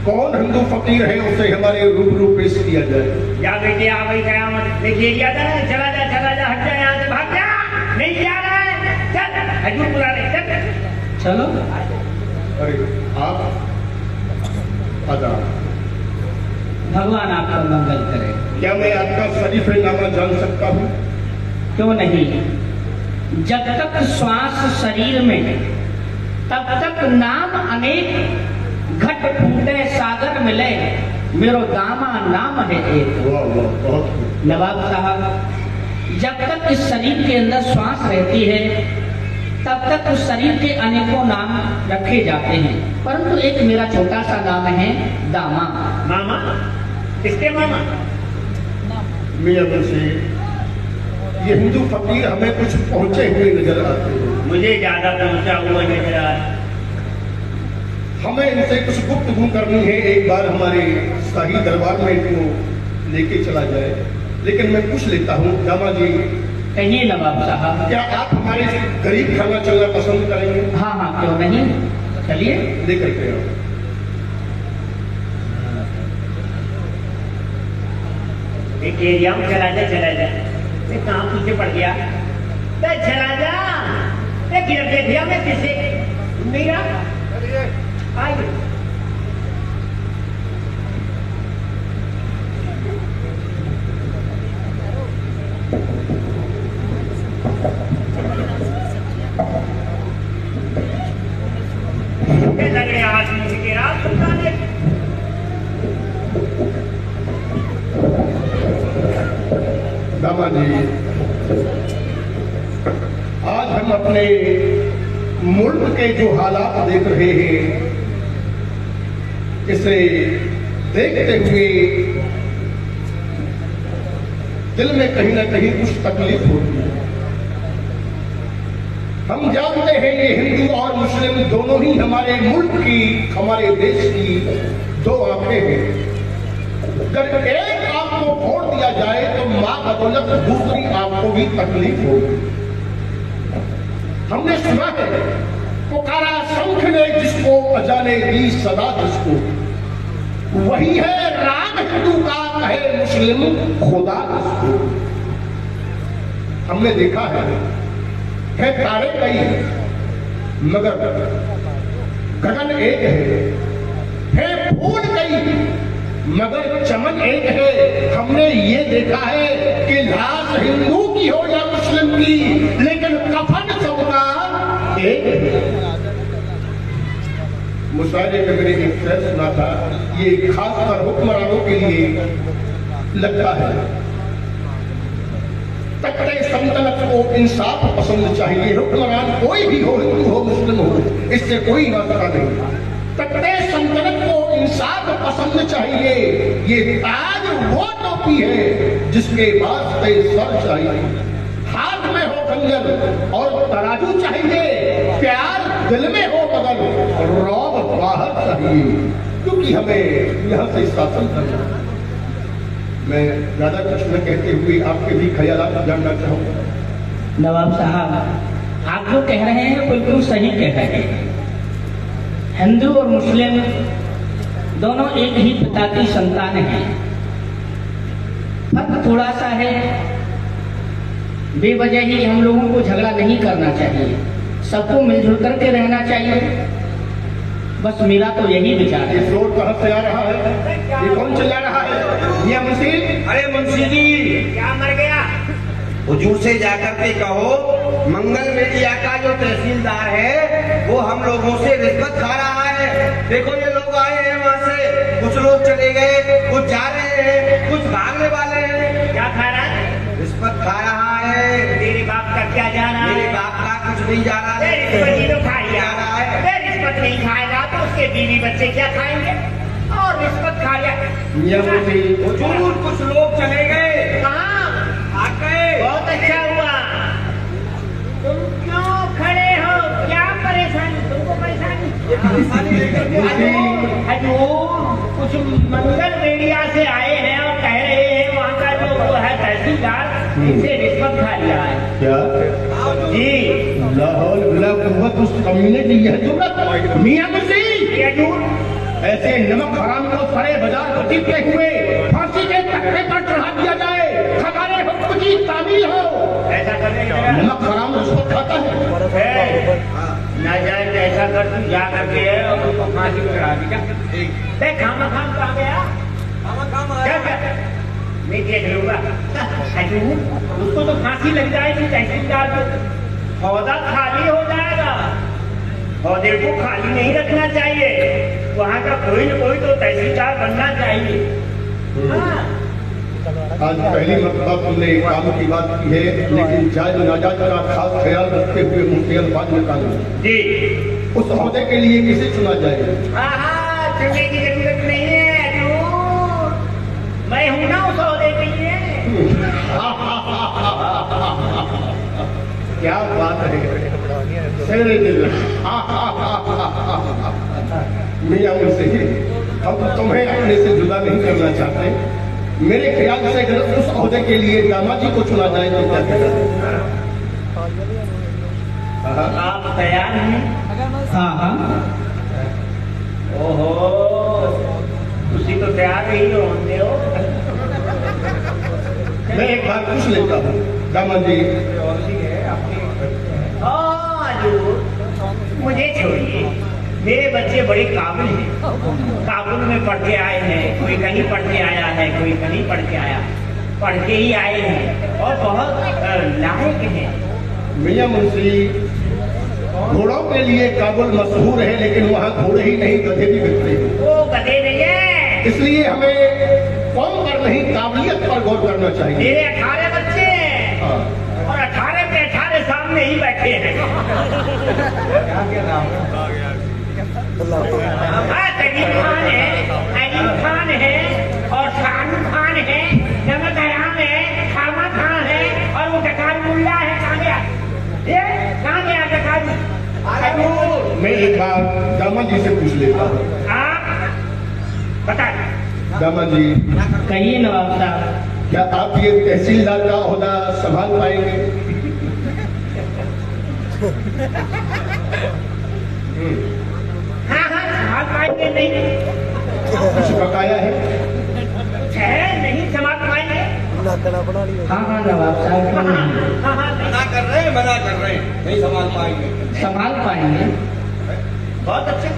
Speaker 2: कौन हिंदू फकीर है, उसे हमारे रूबरू पेश किया जाए।
Speaker 5: या बेटे आ गई कयामत, देखिए लिया था, चला जा, हट जा यहाँ से, भाग जा, नहीं जा रहा है, चल, हजूर बुला रहे, चल, चलो।
Speaker 2: अरे आप आजा।
Speaker 5: भगवान आपका मंगल करे।
Speaker 2: क्या मैं आपका शरीफ नामा जान सकता हूँ?
Speaker 5: क्यों नहीं? जब तक श्वास शरीर में, तब तक नाम अनेक, घट फूटे सागर मिले, मेरो दामा नाम है एक।
Speaker 2: वाह वाह, बहुत।
Speaker 5: नवाब साहब, जब तक इस शरीर के अंदर श्वास रहती है, तब तक उस शरीर के अनेकों नाम रखे जाते हैं, परंतु एक मेरा छोटा सा नाम है दामा। मामा? किसके मामा?
Speaker 2: मियां मुंशी, ये हिंदू फकीर हमें कुछ पहुंचे हुए नजर आते हैं।
Speaker 5: मुझे ज्यादा पहुंचा हुआ नजर आ रहा है।
Speaker 2: हमें इनसे कुछ गुफ्तगू करनी है। एक बार हमारे शाही दरबार में इनको लेके चला जाए, लेकिन मैं पूछ लेता हूँ दामा जी।
Speaker 5: कहिए नवाब साहब।
Speaker 2: क्या आप हमारे गरीब खाना चलना पसंद करेंगे?
Speaker 5: हाँ हाँ, क्यों नहीं, चलिए
Speaker 2: लेकर के आओ।
Speaker 5: एक एरिया में चला जा। कहाँ पीछे पड़ गया? चला जा, देख दिया मैं किसे नहीं रहा। आइए। लग रहे आदमी के रात सुनने।
Speaker 2: दामा जी, आज हम अपने मुल्क के जो हालात देख रहे हैं, इसे देखते हुए दिल में कहीं ना कहीं कुछ तकलीफ होती है। हम जानते हैं ये हिंदू और मुस्लिम दोनों ही हमारे मुल्क की, हमारे देश की दो आंखें हैं। अगर एक आंख को फोड़ दिया जाए तो मां बदौलत दूसरी आंख को भी तकलीफ होगी। हमने सुना है, पुकारा शंख ने जिसको, अजाने दी सदा जिसको, वही है राम हिंदू का, कहे मुस्लिम खुदा जिसको। हमने देखा है तारे कई मगर गगन एक है फूल कई मगर चमन एक है। हमने ये देखा है कि लाश हिंदू की हो या मुस्लिम की, लेकिन कफन सबका एक है। मुशायरे में मैंने एक शेर सुना था, ये खासकर हुक्मरानों के लिए लगता है। तख्ते सल्तनत को इंसाफ पसंद चाहिए, हुक्मरान कोई भी हो, हिंदू हो मुस्लिम हो, इससे कोई वास्ता नहीं। तख्ते सल्तनत को इंसाफ पसंद चाहिए, ये ताज वो टोपी है जिसके वास्ते सर चाहिए। हाथ में हो खंजर और तराजू चाहिए, प्यार दिल में हो मगर रौब बाहर चाहिए, क्योंकि हमें यहाँ से शासन करना। मैं ज्यादा कुछ न कहते हुए आपके भी ख्यालात जानना चाहूँगा।
Speaker 5: नवाब साहब, आप जो कह रहे हैं बिल्कुल सही कह रहे हैं। हिंदू और मुस्लिम दोनों एक ही पिता की संतान हैं। फर्क थोड़ा सा है, बेवजह ही हम लोगों को झगड़ा नहीं करना चाहिए, सबको मिलजुल करके रहना चाहिए। बस मेरा तो यही विचार है।
Speaker 2: ये शोर कहाँ से आ रहा है? ये कौन चिल्ला रहा है? ये मुंशी?
Speaker 6: अरे मुंशी जी,
Speaker 4: क्या मर गया?
Speaker 6: हुजूर से जाकर के कहो मंगल मेलिया का जो तहसीलदार है वो हम लोगों से रिश्वत खा रहा है। देखो ये लोग आए हैं वहाँ से, कुछ लोग चले गए, कुछ जा रहे हैं, कुछ भागने वाले हैं।
Speaker 4: क्या खा रहा है?
Speaker 6: रिश्वत खा रहा है।
Speaker 4: तेरे बाप का क्या जा रहा
Speaker 6: मेरे
Speaker 4: है?
Speaker 6: बाप का कुछ नहीं जा रहा है।
Speaker 4: रिश्वत ही तो खा लिया।
Speaker 6: जा रहा है।
Speaker 4: रिश्वत नहीं खाएगा तो उसके बीवी बच्चे क्या खाएंगे? और रिश्वत खा लिया।
Speaker 2: ये मुंशी
Speaker 6: हुजूर कुछ लोग चले गए,
Speaker 4: कहाँ?
Speaker 6: आ गए।
Speaker 4: बहुत अच्छा हुआ। तुम क्यों खड़े हो? क्या परेशानी? तुमको परेशानी? हजूर कुछ मंगल मीडिया से आए हैं और कह रहे हैं वहाँ का जो वो है तहसीलदार, इनसे रिश्वत खा लिया है।
Speaker 2: क्या?
Speaker 4: जी
Speaker 2: लाहौल बिला कुव्वत उस कमीने की यह जुर्रत। मियां मुंशी,
Speaker 4: हजूर
Speaker 2: ऐसे नमक हराम को सरे बाजार बचीते हुए फांसी के तख्ते पर चढ़ा दिया जाए, हमारे हुक्म की तामील हो।
Speaker 4: ऐसा करने का
Speaker 2: नमक हराम उसको खाता है।
Speaker 4: ना जाए तो ऐसा कर, तू जा करके है और उसको फांसी पे चढ़ा दी। क्या देख खामा खाम कहाँ गया? क्या क्या मैं देख लूंगा। हजूर उसको तो फांसी लग जाएगी, तहसीलदार को पौधा खाली हो जाएगा। पौधे को खाली नहीं रखना चाहिए, वहाँ का कोई न कोई तो तहसीलदार बनना चाहिए। हाँ।
Speaker 2: आज पहली मरतबा तुमने एक काम की बात की है, लेकिन जायज नाजायज का खास ख्याल रखते हुए मुझे अल्फाज निकालो।
Speaker 4: जी
Speaker 2: उस ओहदे के लिए किसे चुना जाए?
Speaker 4: हाँ, चुनने की जरूरत नहीं है हजूर, मैं हूँ ना उस ओहदे के लिए।
Speaker 2: क्या बात है, शेरे दिल। मियां मुंशी, हम तुम्हें अपने से जुदा नहीं करना चाहते। मेरे ख्याल से अगर उस ओहदे के लिए दामाजी को चुना जाए तो क्या कहना?
Speaker 4: आप तैयार हैं?
Speaker 5: हाँ हाँ।
Speaker 4: ओहो, उसी तो तैयार ही होते हो।
Speaker 2: मैं एक बात पूछ लेता हूँ दामाजी।
Speaker 4: हजूर मुझे छोड़िए, मेरे बच्चे बड़े काबिल हैं, काबुल में पढ़ के आए हैं, कोई कहीं पढ़ के आया है, कोई कहीं पढ़ के आया, पढ़ के ही आए हैं और बहुत लायक हैं।
Speaker 2: मियां मुंशी, घोड़ों के लिए काबुल मशहूर है, लेकिन वहाँ घोड़े ही नहीं गधे भी बिकते हैं।
Speaker 4: वो गधे नहीं है,
Speaker 2: इसलिए हमें कौम पर नहीं काबिलियत पर गौर करना चाहिए।
Speaker 4: मेरे 18 बच्चे हैं
Speaker 2: हाँ।
Speaker 4: और 18 के 18 सामने ही बैठे हैं। तजीब खान है, अजीब खान है और शाहरुख खान है, नमक हराम है, खामा खान है और वो डकार मुल्ला है। कहाँ गया? ये कहाँ गया डकार?
Speaker 2: मैं एक बार दामाजी से पूछ लेता हूँ।
Speaker 4: आप बता।
Speaker 2: दामाजी,
Speaker 5: कहिए नवाब साहब।
Speaker 2: क्या आप ये तहसीलदार का ओहदा संभाल पाएंगे?
Speaker 4: हाँ हाँ संभाल पाएंगे। नहीं
Speaker 2: कुछ बकाया है?
Speaker 4: नहीं संभाल पाएंगे।
Speaker 5: हाँ हाँ नवाब साहब, क्यों नहीं?
Speaker 4: हाँ हाँ
Speaker 6: मना कर रहे हैं, मना कर रहे हैं, नहीं संभाल पाएंगे।
Speaker 5: संभाल पाएंगे।
Speaker 4: बहुत अच्छा।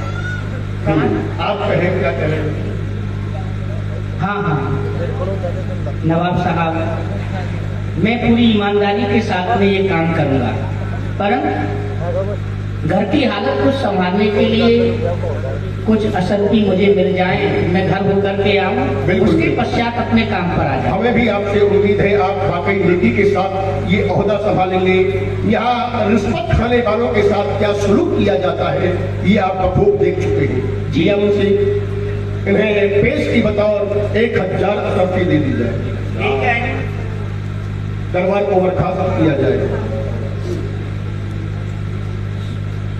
Speaker 2: आप कहें, क्या कहें?
Speaker 5: हाँ हाँ नवाब साहब, मैं पूरी ईमानदारी के साथ में ये काम करूंगा, परंतु घर की हालत को संभालने के लिए कुछ असरपी मुझे मिल जाए, मैं घर होकर के आऊं, उसके पश्चात अपने काम पर आ जाऊं।
Speaker 2: हमें भी आपसे उम्मीद है आप वाकई नीति के साथ ये ओहदा संभालेंगे। यहाँ रिश्वत खाने वालों के साथ क्या सलूक किया जाता है ये आप खूब देख चुके हैं। जी मुझसे इन्हें पेश की बतौर 1000 असरफी दे दी जाए।
Speaker 5: ठीक है,
Speaker 2: दरबार को बर्खास्त किया जाए।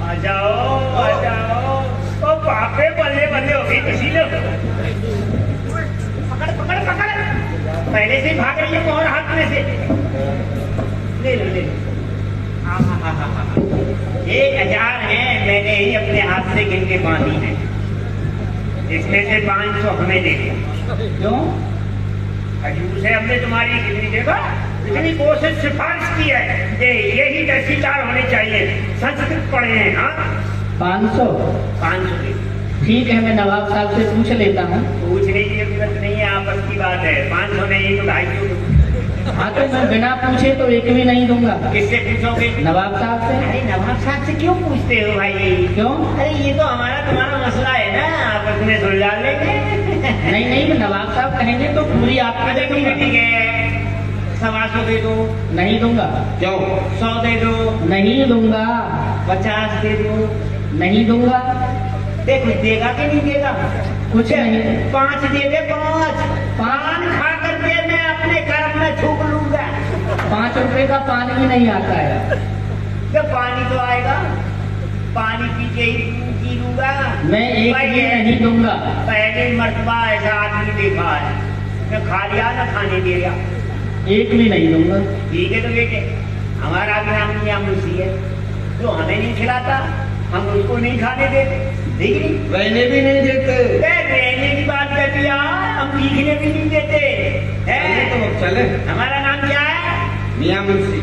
Speaker 7: आ जाओ ओ पापे बल्ले बल्ले हो गई किसी ने। पकड़ पहले से भाग रही है मोहर हाथ में से। ले लो 1000 है, मैंने ही अपने हाथ से गिन के बांधी है, इसमें से 500 हमें दे दो।
Speaker 5: क्यों?
Speaker 7: हजूर से हमने तुम्हारी कितनी देखा, इतनी कोशिश सिफारिश की है कि यही तहसीलदार होने चाहिए, संस्कृत पढ़े हैं। हाँ
Speaker 5: 500 ठीक है, मैं नवाब साहब से पूछ लेता हूँ।
Speaker 7: पूछने की जरूरत नहीं है, आपस की बात है। 500 नहीं तो 250।
Speaker 5: हाँ तो मैं बिना पूछे तो एक भी नहीं दूंगा।
Speaker 7: किससे पूछोगे?
Speaker 5: नवाब साहब से।
Speaker 7: अरे नवाब साहब से क्यों पूछते हो भाई?
Speaker 5: क्यों?
Speaker 7: अरे ये तो हमारा तुम्हारा मसला है ना, आपस में सुलझा लेंगे।
Speaker 5: नहीं, मैं नवाब साहब कहेंगे तो पूरी आपको दे दूंगा।
Speaker 7: ठीक है, 125 दे दो।
Speaker 5: नहीं दूंगा।
Speaker 6: क्यों?
Speaker 7: 100 दे दो।
Speaker 5: नहीं दूंगा।
Speaker 7: 50 दे दो।
Speaker 5: नहीं दूंगा।
Speaker 7: देखो देगा कि नहीं देगा?
Speaker 5: कुछ नहीं।
Speaker 7: 5 दे दे, 5 पान खा करके मैं अपने कर्म में थूक लूंगा।
Speaker 5: 5 रुपए का पानी भी नहीं आता है।
Speaker 7: जब पानी तो आएगा, पानी पी के ही जी लूंगा।
Speaker 5: मैं एक भी नहीं दूंगा।
Speaker 7: पहले मर्तबा ऐसा आदमी देखा है, न खा लिया न खाने दे दिया।
Speaker 5: एक भी नहीं दूंगा।
Speaker 7: ठीक है तो बेटे, हमारा भी नाम निया मुंशी है, जो हमें नहीं खिलाता हम उसको नहीं खाने देते। ठीक है,
Speaker 6: रहने भी नहीं देते।
Speaker 7: रहने की बात कर दिया, हम पीखने भी नहीं देते हैं।
Speaker 6: तो चले।
Speaker 7: हमारा नाम क्या है?
Speaker 6: मियां मुंशी।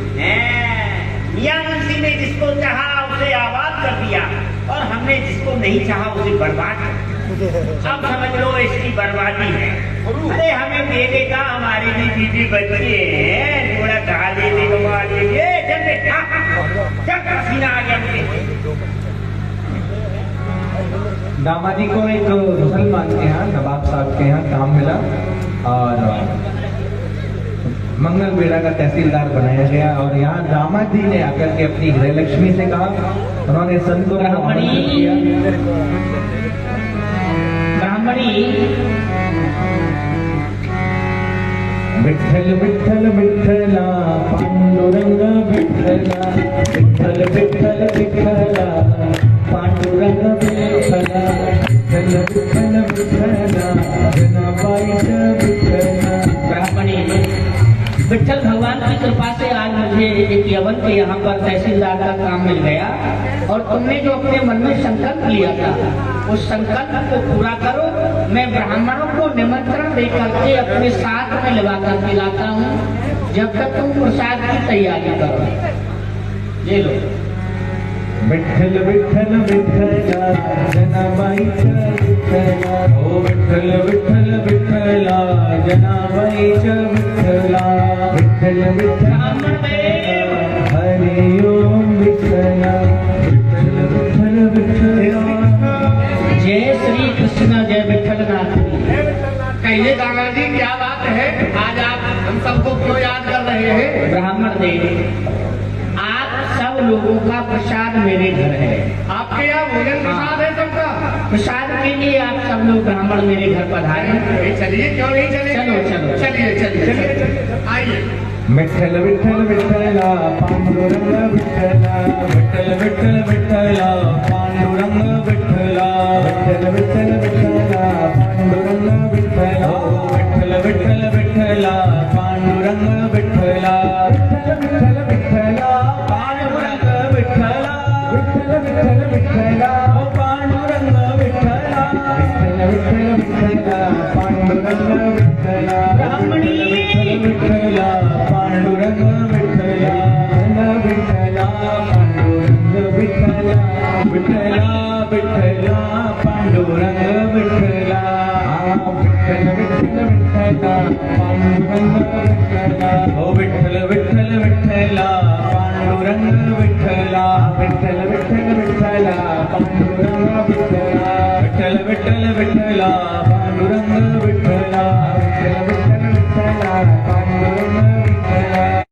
Speaker 7: मियां मुंशी ने जिसको चाहा उसे आबाद कर दिया, और हमने जिसको नहीं चाहा उसे बर्बाद कर दिया। अब समझ लो इसकी बर्बादी है। अरे हमें दे देगा, हमारे भी बीवी बच्चे हैं, थोड़ा कहा दे दे घुमा दे। जब पसीना आ गया मुझे।
Speaker 1: दामादी को एक मुसलमान के यहाँ नवाब साहब के यहाँ काम मिला और मंगल बेड़ा का तहसीलदार बनाया गया, और यहाँ दामाद जी ने आकर के अपनी गृहलक्ष्मी से कहा, उन्होंने संतों को आमंत्रित किया।
Speaker 5: ब्राह्मणी
Speaker 1: विठ्ठल विठ्ठल विठ्ठला पांडुरंग विठ्ठला, विठ्ठल विठ्ठल विठ्ठला पांडुरंग विठ्ठला, विठ्ठल विठ्ठल विठ्ठला जनाबाईच विठ्ठला।
Speaker 5: ब्राह्मणी विठ्ठल भगवान की कृपा से आज मुझे एक यवन के यहाँ पर तहसीलदार का काम मिल गया, और तुमने जो अपने मन में संकल्प लिया था उस संकल्प को पूरा करो। मैं ब्राह्मणों को निमंत्रण देकर के अपने साथ में लगा कर के लाता हूँ, जब तक तुम प्रसाद की तैयारी करो। ले लो।
Speaker 1: विठ्ठल विठ्ठल विठ्ठला जनाबाईच विठ्ठला, ओ विठ्ठल विठ्ठल विठ्ठला जनाबाईच विठ्ठला, विठ्ठल विठ्ठल हरि ओम विठ्ठला, विठ्ठल विठ्ठल विठ्ठला।
Speaker 5: जय श्री कृष्ण, जय विठ्ठलनाथ।
Speaker 2: कहिए दादाजी क्या बात है, आज आप हम सबको क्यों याद कर रहे हैं?
Speaker 5: ब्राह्मण देव, आप सब लोगों का प्रसाद मेरे घर है।
Speaker 2: आपके यहाँ भोजन प्रसाद है सबका?
Speaker 5: प्रसाद के लिए आप सब लोग ब्राह्मण मेरे घर पधारे।
Speaker 2: चलिए, क्यों नहीं चलिए?
Speaker 5: चलो।
Speaker 2: चलिए आइए।
Speaker 1: विठ्ठल विठ्ठल विठ्ठला पांडुरंग विठ्ठला, विठ्ठल विठ्ठल विठ्ठला पांडुरंग विठ्ठला, विठ्ठल विठ्ठल विठ्ठला पांडुरंग विठ्ठला, विठ्ठल विठ्ठल विठ्ठला पांडुरंग विठ्ठला, विठ्ठल विठ्ठल विठ्ठला पांडुरंग विठ्ठला, विठ्ठल विठ्ठल विठ्ठला पांडुरंग विठ्ठला, विठ्ठल विठ्ठल विठ्ठला पांडुरंग विठ्ठला,
Speaker 5: ब्राह्मणी
Speaker 1: विठ्ठला पांडुरंग विठ्ठला, विठ्ठला पांडुरंग विठ्ठला, विठ्ठल विठ्ठला विठ्ठल विठ्ठल विठ्ठला पांडुरंग विठ्ठला विठ्ठल विठ्ठल विठ्ठला पांडुरंग विठ्ठला विठ्ठल विठ्ठल विठ्ठला पांडुरंग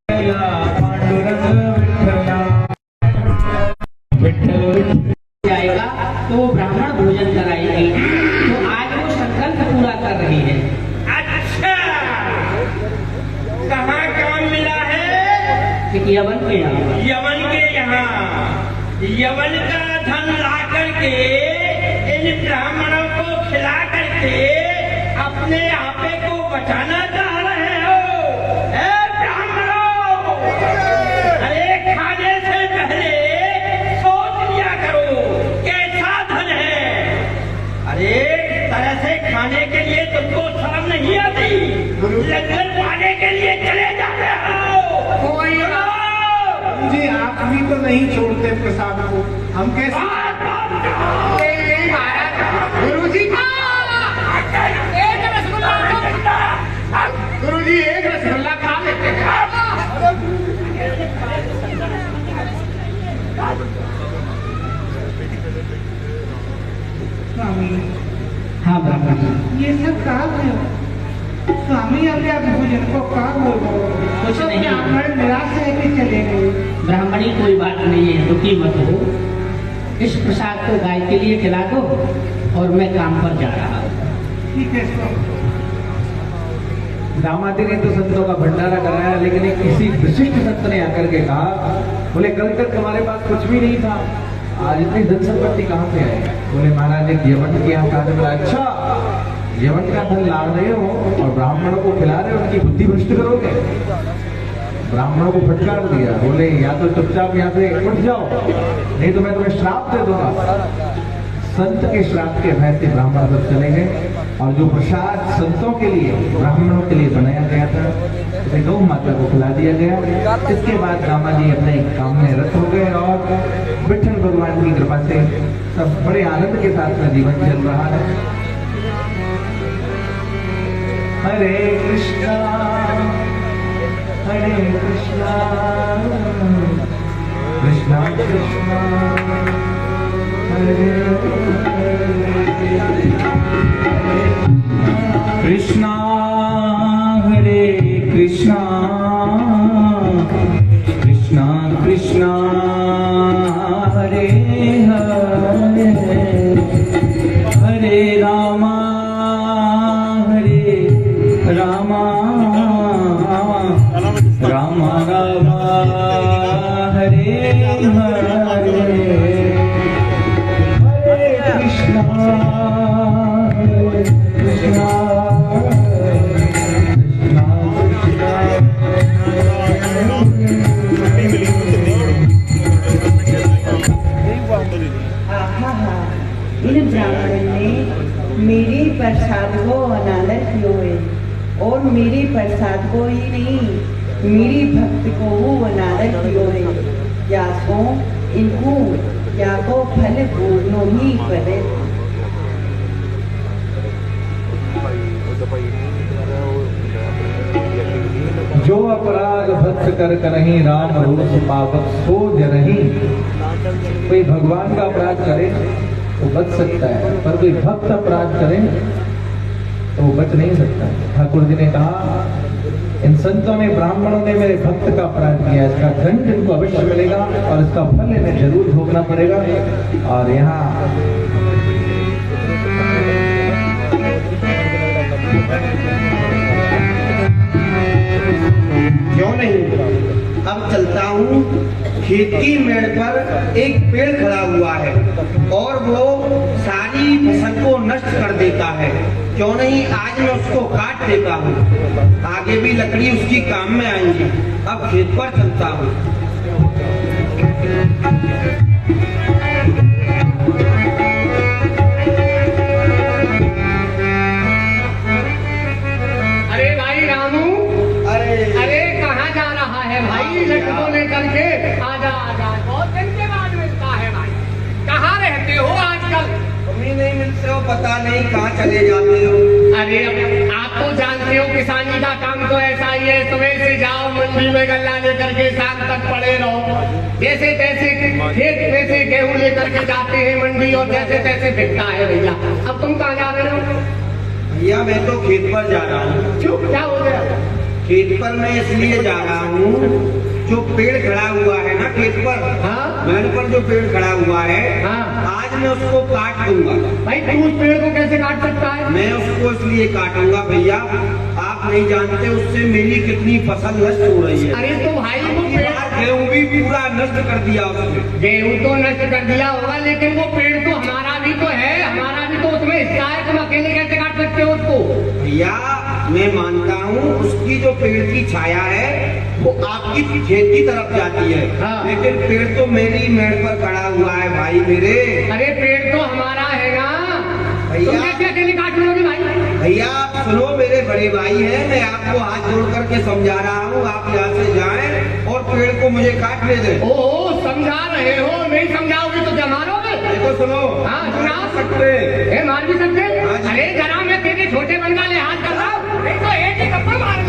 Speaker 1: विठ्ठला पांडुरंग विठ्ठला विठ्ठल
Speaker 5: जाएगा तो वो ब्राह्मण भोजन कराएगी। तो आज वो संकल्प पूरा कर रही है।
Speaker 7: अच्छा, कहाँ काम मिला है?
Speaker 5: यवन के यहाँ।
Speaker 7: यवन के यहाँ। यवन का धन ला करके इन ब्राह्मणों को खिला करके अपने आपे को बचाना चाह रहे हो। ए ब्राह्मणों, अरे खाने से पहले सोच लिया करो कैसा धन है। अरे तरह से खाने के लिए तुमको शर्म नहीं आती? लंगर पाने के लिए चले जाते हो।
Speaker 3: जी आप भी तो नहीं छोड़ते प्रसाद को, हम कैसे? गुरु जी एक रसगुल्ला खा लेते हैं।
Speaker 4: स्वामी,
Speaker 5: हाँ ब्राह्मण जी।
Speaker 4: ये सब काम है स्वामी, अभी आप भोजन को काम हो
Speaker 5: कुछ नहीं।
Speaker 4: ब्राह्मण निराश है कि चले गए।
Speaker 5: ब्राह्मणी कोई बात नहीं है, दुखी मत हो। इस प्रसाद को गाय के लिए खिला दो और मैं काम पर जा रहा हूँ।
Speaker 4: ठीक है स्वामी।
Speaker 1: दामादी ने तो संतों का भंडारा कराया, लेकिन एक किसी विशिष्ट संत ने आकर के कहा, बोले कल तक हमारे पास कुछ भी नहीं था, आज इतनी धन संपत्ति कहाँ से आई? बोले महाराज एक यवन के यहाँ काज मिला। अच्छा, यवन का धन ला रहे हो और ब्राह्मणों को खिला रहे हो, उनकी बुद्धि भ्रष्ट करोगे? ब्राह्मणों को फटकार दिया। बोले या तो चुपचाप यहाँ से उठ जाओ, नहीं तो मैं तुम्हें श्राप दे दूंगा। संत के श्राप के भय से ब्राह्मण सब चले गए और जो प्रसाद संतों के लिए ब्राह्मणों के लिए बनाया गया था उसे गौ माता को खिला दिया गया। इसके बाद रामा जी अपने काम में रत हो गए और विठ्ठल भगवान की कृपा से सब बड़े आनंद के साथ में जीवन चल रहा है। हरे कृष्णा कृष्णा कृष्णा हरे कृष्णा हरे कृष्णा कृष्णा कृष्णा हरे हरे हरे रामा राम राम हरे हरे हरे कृष्णा कृष्णा
Speaker 8: इन ब्राह्मण ने मेरी प्रसाद को अनादर कियो है और मेरी प्रसाद को ही नहीं मेरी भक्ति को वो अनादर कियो है। या को इनको या को फल भोगनो ही पड़े।
Speaker 1: जो अपराध भक्त कर करहीं राम रोष पावक सो जरहीं। कोई भगवान का अपराध करे तो बच सकता है, पर कोई भक्त अपराध करे तो वो बच नहीं सकता। ठाकुर जी ने कहा इन संतों ने ब्राह्मणों ने मेरे भक्त का अपराध किया, इसका दंड इनको अवश्य मिलेगा और इसका फल इन्हें जरूर भोगना पड़ेगा। और यहाँ
Speaker 6: क्यों नहीं, अब चलता हूँ। खेत की मेड़ पर एक पेड़ खड़ा हुआ है और वो सारी फसल को नष्ट कर देता है। क्यों नहीं, आज मैं उसको काट देता हूँ, आगे भी लकड़ी उसकी काम में आएंगी। अब खेत पर चलता हूँ।
Speaker 3: अरे भाई रामू, अरे कहाँ जा रहा है भाई? लटको लेकर के आजा आजा, बहुत दिन के बाद मिलता है भाई। कहाँ रहते हो आजकल?
Speaker 6: तुम ही नहीं मिलते हो, पता नहीं कहाँ चले जाते हो।
Speaker 3: अरे आप तो जानते हो किसानी का काम तो ऐसा ही है, सुबह से जाओ मंडी में गल्ला लेकर के शाम तक पड़े रहो, जैसे तैसे लेके जाते हैं मंडी और जैसे तैसे बिकता है भैया। अब तुम कहाँ जा रहे हो?
Speaker 6: भैया मैं तो खेत पर जा रहा हूँ।
Speaker 3: क्यों, क्या हो गया?
Speaker 6: खेत पर मैं इसलिए जा रहा हूँ, जो पेड़ खड़ा हुआ है ना खेत पर,
Speaker 3: हाँ?
Speaker 6: मेरे पर जो पेड़ खड़ा हुआ है,
Speaker 3: हाँ।
Speaker 6: आज मैं उसको काट दूंगा।
Speaker 3: भाई तू उस पेड़ को कैसे काट सकता है?
Speaker 6: मैं उसको इसलिए काटूंगा भैया, आप नहीं जानते उससे मेरी कितनी फसल नष्ट हो रही है।
Speaker 3: अरे तो भाई वो पेड़,
Speaker 6: गेहूँ भी पूरा नष्ट कर दिया उसने।
Speaker 3: गेहूँ तो नष्ट कर दिया होगा, लेकिन वो पेड़ तो हमारा भी तो है, हमारा भी तो उसमें हिस्सा है। तुम अकेले कैसे काट सकते हो उसको?
Speaker 6: भैया मैं मानता हूँ उसकी जो पेड़ की छाया है वो आपकी खेत की तरफ जाती है,
Speaker 3: हाँ।
Speaker 6: लेकिन पेड़ तो मेरी मेड़ पर खड़ा हुआ है भाई मेरे।
Speaker 3: अरे पेड़ तो हमारा है ना
Speaker 6: भैया।
Speaker 3: तुम कैसे अकेले काट लोगे भाई?
Speaker 6: भैया आप सुनो, मेरे बड़े भाई हैं, मैं आपको हाथ जोड़ करके समझा रहा हूँ, आप यहाँ से जाएं और पेड़ को मुझे काटने दें।
Speaker 3: ओहो, समझा रहे हो? नहीं समझाओगे तो क्या मारोगे?
Speaker 6: देखो सुनो,
Speaker 3: हाँ सुना
Speaker 6: सकते
Speaker 3: ए, मार भी सकते?
Speaker 6: हाँ जी।
Speaker 3: अरे जरा मैं तेरे छोटे बन का लिहाज कर रहा हूँ, नहीं तो एक ही थप्पड़ मारूंगा।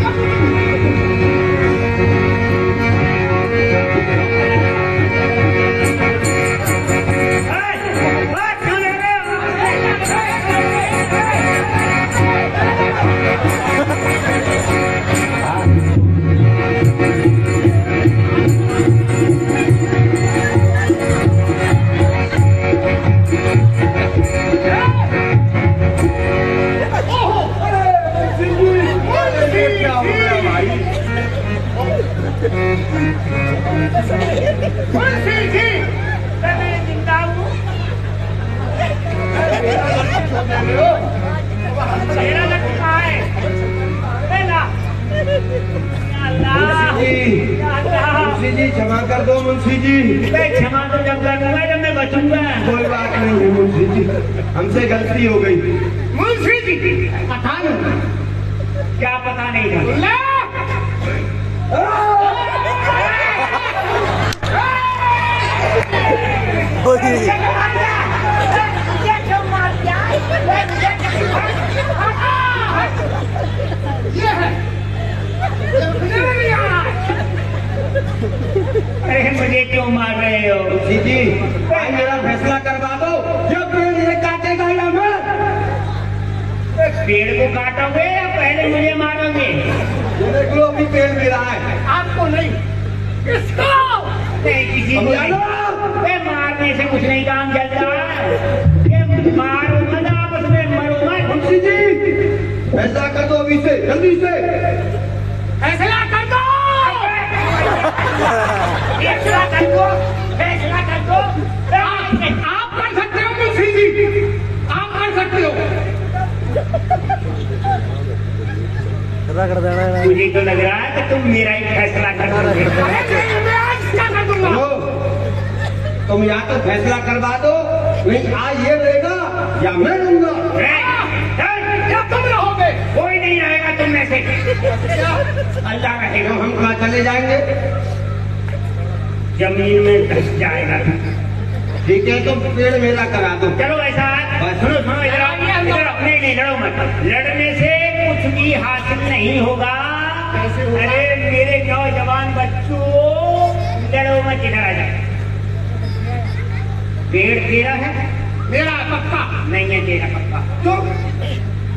Speaker 6: मुंशी जी क्षमा कर दो मुंशी जी।
Speaker 7: क्षमा तो जब करूंगा जब मैं बचूंगा।
Speaker 6: कोई बात नहीं है मुंशी जी, हमसे गलती हो गई।
Speaker 3: मुंशी जी पता नहीं
Speaker 7: क्या पता नहीं था? अरे मुझे क्यों मार रहे हो?
Speaker 6: मुंशी जी भाई मेरा फैसला करवा दो, जब पेड़ ये काटेगा या मैं?
Speaker 7: पेड़ को काटोगे या पहले मुझे मारोगे?
Speaker 6: ये देख लो अभी पेड़ मेरा है।
Speaker 3: आपको नहीं, किसको?
Speaker 7: किसी को नहीं। मारने से कुछ नहीं काम चलता। ये मारो मत, आपस में मरो मत।
Speaker 6: मुंशी जी फैसला कर दो अभी से, जल्दी से
Speaker 3: फैसला कर दो।
Speaker 7: फैसला कर दो, फैसला कर दो।
Speaker 3: आप कर सकते हो मुंशी जी, आप कर सकते हो।
Speaker 7: मुझे तो लग रहा है कि तुम मेरा ही फैसला कर दोगे।
Speaker 3: मैं आज क्या कर दूंगा?
Speaker 6: तुम या तो फैसला करवा दो, नहीं आज ये रहेगा या मैं रहूंगा।
Speaker 3: क्या तुम रहोगे?
Speaker 7: कोई नहीं रहेगा तुम में से। अल्लाह रहेगा।
Speaker 6: हम कहाँ चले जाएंगे?
Speaker 7: जमीन में धस जाएगा।
Speaker 6: ठीक है तो पेड़ मेरा करा दो।
Speaker 7: चलो ऐसा सुनो सुनो, इधर नहीं लड़ो मत। लड़ने से कुछ भी हासिल नहीं होगा। अरे मेरे नौजवान बच्चों, लड़ो मत, इधर आ जाओ। पेड़ तेरा है?
Speaker 3: मेरा पक्का
Speaker 7: नहीं है तेरा पक्का।
Speaker 3: तो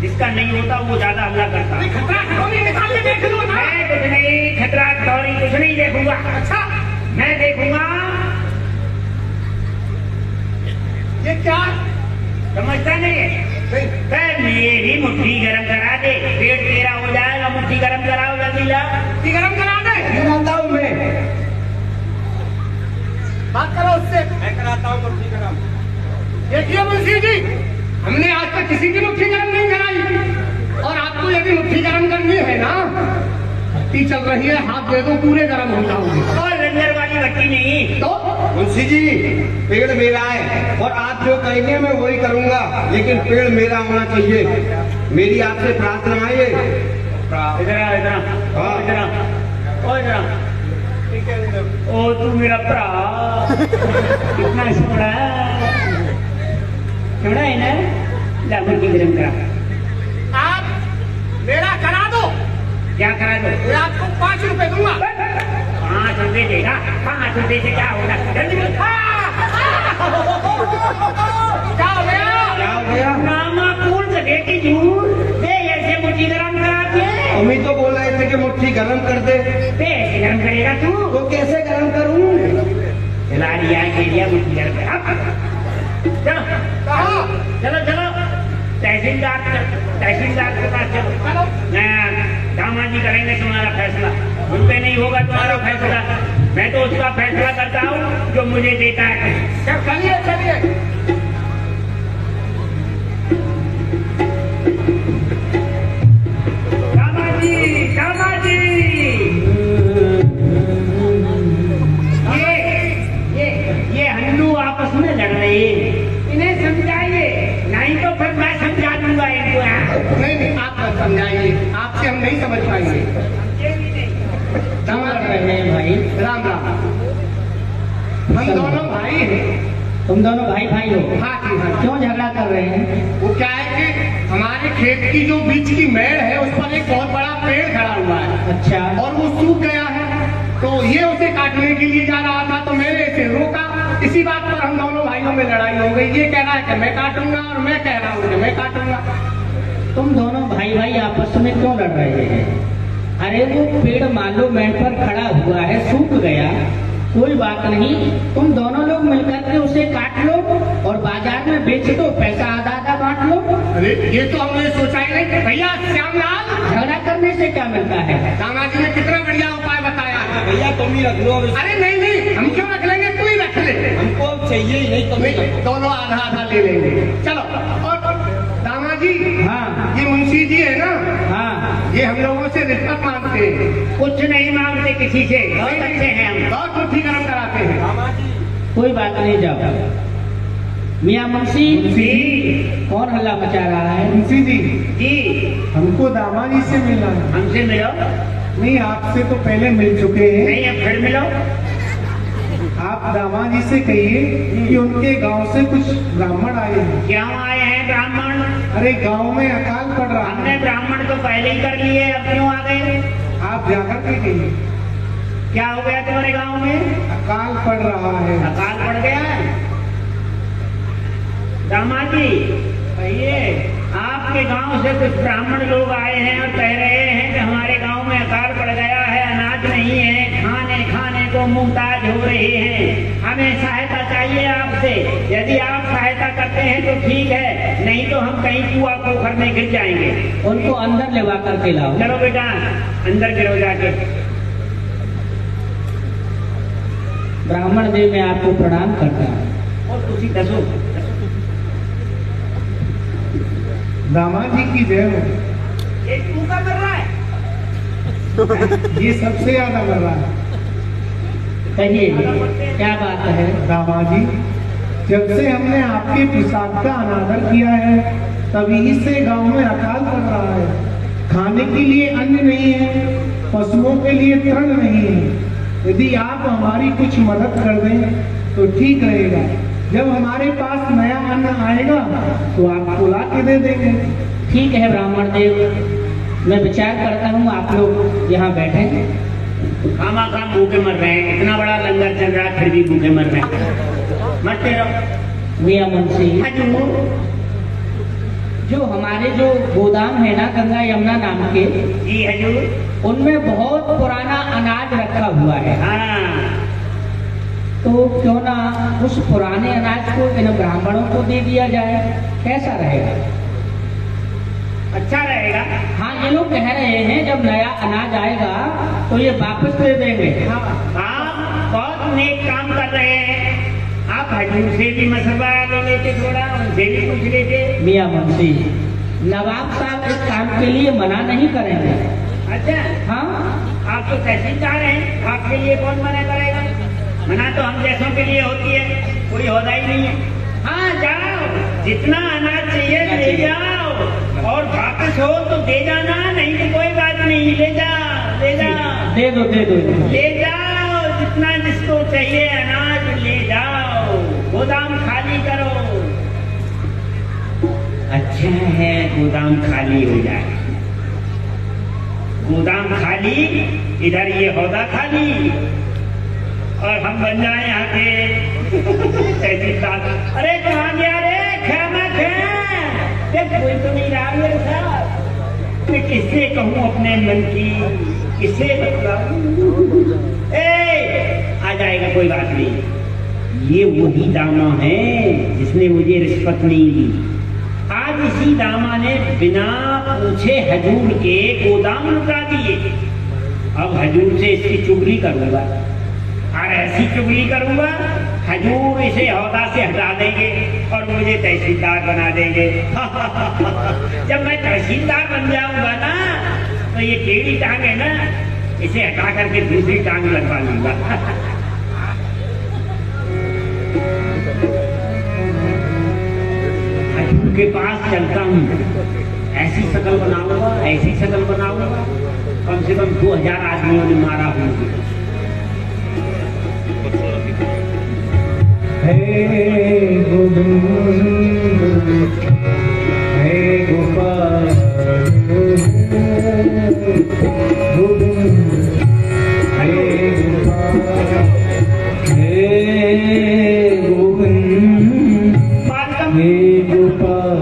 Speaker 7: जिसका नहीं होता वो ज्यादा हमला करता।
Speaker 3: खतरा खतौनी निकाल के देख लो ना।
Speaker 7: मैं कुछ नहीं, खतरा खतौनी कुछ नहीं देखूंगा।
Speaker 3: अच्छा
Speaker 7: मैं देखूंगा।
Speaker 3: ये क्या
Speaker 7: समझता नहीं है? मेरी मुट्ठी गरम करा दे, पेट तेरा हो जाएगा। मुट्ठी गरम कराओ जल्दी ला।
Speaker 3: मुट्ठी गरम करा दे।
Speaker 6: कराता हूँ मैं,
Speaker 3: बात करो उससे।
Speaker 6: मैं कराता हूँ मुट्ठी गरम।
Speaker 3: देखिए मुंशी जी, हमने आज तक किसी की मुट्ठी गरम नहीं कराई, और आपको यदि मुट्ठी गरम करनी है ना, भट्टी चल रही है, हाथ दे दो पूरे गरम हो जाओगे।
Speaker 7: और रंजर वाली भट्टी नहीं।
Speaker 3: तो
Speaker 6: मुंशी जी पेड़ मेरा है और आप जो कहेंगे मैं वही करूंगा, लेकिन पेड़ मेरा होना चाहिए। मेरी आपसे प्रार्थना है।
Speaker 7: इधर आ, इधर आ,
Speaker 6: हाँ।
Speaker 7: इधर आ, ओ इधर आ। ओ तू मेरा भरा कितना सोना सोना है ना? ला मुट्ठी गरम करा।
Speaker 3: आप मेरा करा दो।
Speaker 7: क्या करा दो?
Speaker 3: मैं आपको 5 रुपए दूंगा।
Speaker 7: 5 रुपए देगा? 5 रुपए से क्या होगा? जल्दी
Speaker 6: थोड़ी गर्म कर दे।
Speaker 7: कैसे गर्म करेगा तू?
Speaker 6: तो कैसे गर्म करूं?
Speaker 7: चला लिया एरिया मुझे गर्म कर। चलो
Speaker 3: कहाँ?
Speaker 7: चलो चलो तहसीलदार के पास चलो। दामाद जी करेंगे तुम्हारा फैसला, उन पे नहीं होगा तुम्हारा फैसला। मैं तो उसका फैसला करता हूँ जो मुझे देता है।
Speaker 3: चलिए चलिए।
Speaker 7: दामाद जी ये हल्लू आपस में लड़ रहे हैं, इन्हें समझाइए, नहीं तो फिर मैं समझा दूंगा इनको।
Speaker 3: नहीं आप समझाइए, आपसे हम नहीं समझ पाएंगे।
Speaker 5: क्यों लड़ रहे हैं भाई?
Speaker 3: राम राम। हम दोनों भाई हैं।
Speaker 5: तुम दोनों भाई भाई हो?
Speaker 3: हाँ जी हाँ।
Speaker 5: क्यों झगड़ा कर रहे हैं?
Speaker 3: वो क्या है कि हमारे खेत की जो बीच की मेड़ है उस पर एक बहुत बड़ा पेड़ खड़ा हुआ है।
Speaker 5: अच्छा।
Speaker 3: और वो सूख गया है, तो ये उसे काटने के लिए जा रहा था, तो मैंने इसे रोका। इसी बात पर हम दोनों भाइयों में लड़ाई हो गई। ये कह रहा है कि मैं काटूंगा और मैं कह रहा हूँ कि मैं काटूंगा।
Speaker 5: तुम दोनों भाई भाई आपस में क्यों लड़ रहे हैं? अरे वो पेड़ मान लो मेड़ पर खड़ा हुआ है, सूख गया, कोई बात नहीं, तुम दोनों लोग मिलकर के उसे काट लो और बाजार में बेच दो, पैसा आधा आधा बांट लो।
Speaker 3: अरे ये तो हमने सोचा ही नहीं। भैया श्यामलाल,
Speaker 5: झगड़ा करने से क्या मिलता है?
Speaker 3: दामाद जी ने कितना बढ़िया उपाय बताया है।
Speaker 6: भैया तुम ही रख लो।
Speaker 3: अरे नहीं हम क्यों रख लेंगे, तू ही रख ले।
Speaker 6: हमको अब चाहिए ही नहीं, तुम ही रख लो।
Speaker 3: दोनों आधा आधा ले लेंगे। चलो। और दामाद जी,
Speaker 5: हाँ
Speaker 3: ये मुंशी जी है ना,
Speaker 5: हाँ,
Speaker 3: ये हम लोगों से रिश्वत मांगते हैं।
Speaker 7: कुछ नहीं मांगते किसी से, बहुत अच्छे हैं हम।
Speaker 3: बहुत मुट्ठी गर्म कराते हैं।
Speaker 5: कोई बात नहीं, जाओ। मियाँ मुंशी
Speaker 7: जी
Speaker 5: कौन हल्ला मचा रहा है?
Speaker 2: मुंशी जी,
Speaker 7: जी
Speaker 2: हमको दामाद जी से मिलना है।
Speaker 7: हमसे मिलो।
Speaker 2: नहीं, आपसे तो पहले मिल चुके हैं।
Speaker 7: नहीं अब फिर मिलो।
Speaker 2: आप दामाद जी से कहिए कि उनके गांव से कुछ ब्राह्मण आए हैं।
Speaker 7: क्यों आए हैं ब्राह्मण?
Speaker 2: अरे गांव में अकाल पड़ रहा
Speaker 7: हमने
Speaker 2: है,
Speaker 7: ब्राह्मण तो पहले ही कर लिए, अब क्यों आ गए?
Speaker 2: आप जाकर के कहिए।
Speaker 7: क्या हो गया तुम्हारे गांव में?
Speaker 2: अकाल पड़ रहा है।
Speaker 7: अकाल पड़ गया है? दामाद जी कहिए, आपके गांव से कुछ ब्राह्मण लोग आए हैं और कह रहे हैं कि हमारे गांव में अकाल पड़ गया है, अनाज नहीं है, खाने को मुहताज हो रहे हैं, हमें सहायता चाहिए आपसे। यदि आप सहायता करते हैं तो ठीक है, नहीं तो हम कहीं कुआ पोखर में गिर जाएंगे।
Speaker 5: उनको अंदर ले कर के लाओ।
Speaker 7: चलो बेटा अंदर गिरो जाके।
Speaker 5: ब्राह्मण देव मैं आपको प्रणाम करता हूँ।
Speaker 7: और तुसी दसो
Speaker 2: दामाद जी की जय हो।
Speaker 7: ये तू क्या कर रहा है?
Speaker 2: ये सबसे ज्यादा कर रहा है।
Speaker 5: कहिए क्या बात है?
Speaker 2: दामाद जी, जब से हमने आपके प्रसाद का अनादर किया है तभी से गांव में अकाल पड़ रहा है। खाने के लिए अन्न नहीं है, पशुओं के लिए तृण नहीं है। यदि आप हमारी कुछ मदद कर दें तो ठीक रहेगा। जब हमारे पास नया अन्न आएगा तो आपको ला के दे देंगे।
Speaker 5: ठीक है ब्राह्मण देव, मैं विचार करता हूँ, आप लोग यहाँ बैठे।
Speaker 7: खामा खाम भूखे मर रहे हैं, इतना बड़ा लंगर चल रहा है फिर भी भूखे मर रहे हैं। मरते रहो।
Speaker 5: मियाँ मुंशी,
Speaker 7: हजूर
Speaker 5: जो हमारे जो गोदाम है ना गंगा यमुना नाम के,
Speaker 7: जी हजूर।
Speaker 5: उनमें बहुत पुराना अनाज रखा हुआ है।
Speaker 7: हाँ
Speaker 5: तो क्यों ना उस पुराने अनाज को इन ब्राह्मणों को दे दिया जाए, कैसा रहेगा?
Speaker 7: अच्छा रहेगा।
Speaker 5: हाँ, ये लोग कह रहे हैं जब नया अनाज आएगा तो ये वापस दे देंगे।
Speaker 7: हाँ बहुत नेक काम कर रहे हैं। आप हजूर से भी मशवरा ले लेते, थोड़ा उनसे भी पूछ लेते।
Speaker 5: मियाँ मुंशी, नवाब साहब इस काम के लिए मना नहीं करेंगे।
Speaker 7: अच्छा
Speaker 5: हाँ,
Speaker 7: आप तो तहसीलदार हैं, आपके लिए कौन मना करेगा? मना तो हम जैसों के लिए होती है, कोई होता ही नहीं है। हाँ जाओ, जितना अनाज चाहिए ले जाओ और वापस हो तो दे जाना, नहीं तो कोई बात नहीं, ले जाओ ले जाओ।
Speaker 5: दे दो दे दो।
Speaker 7: ले जाओ जितना जिसको चाहिए अनाज ले जाओ, गोदाम खाली करो। अच्छा है गोदाम खाली हो जाए। गोदाम खाली, इधर ये हौदा खाली, और हम बन जाए यहाँ के तहसीलदार। अरे कहाँ गया रे? खाना खा, कोई तो नहीं रहा मेरे साथ। मैं किससे कहूँ अपने मन की किससे मतलब आ जाएगा, कोई बात नहीं। ये वही दामा है जिसने मुझे रिश्वत नहीं दी। आज इसी दामा ने बिना पूछे हजूर के गोदाम लुटा दिए। अब हजूर से इसकी चुगली करूंगा, और ऐसी चुगली करूंगा हजूर इसे ओहदा से हटा देंगे और मुझे तहसीलदार बना देंगे। जब मैं तहसीलदार बन जाऊंगा ना, तो ये टेढ़ी टांग है ना, इसे हटा करके दूसरी टांग लगवा लूंगा। हजूर के पास चलता हूँ, ऐसी शक्ल बनाऊंगा, ऐसी शक्ल बनाऊंगा, कम से कम 2000 आदमियों ने मारा होंगे।
Speaker 1: हे गोविंद हे गोपाल गोविंद हे गोपाल हे गोविंद हे गोपाल।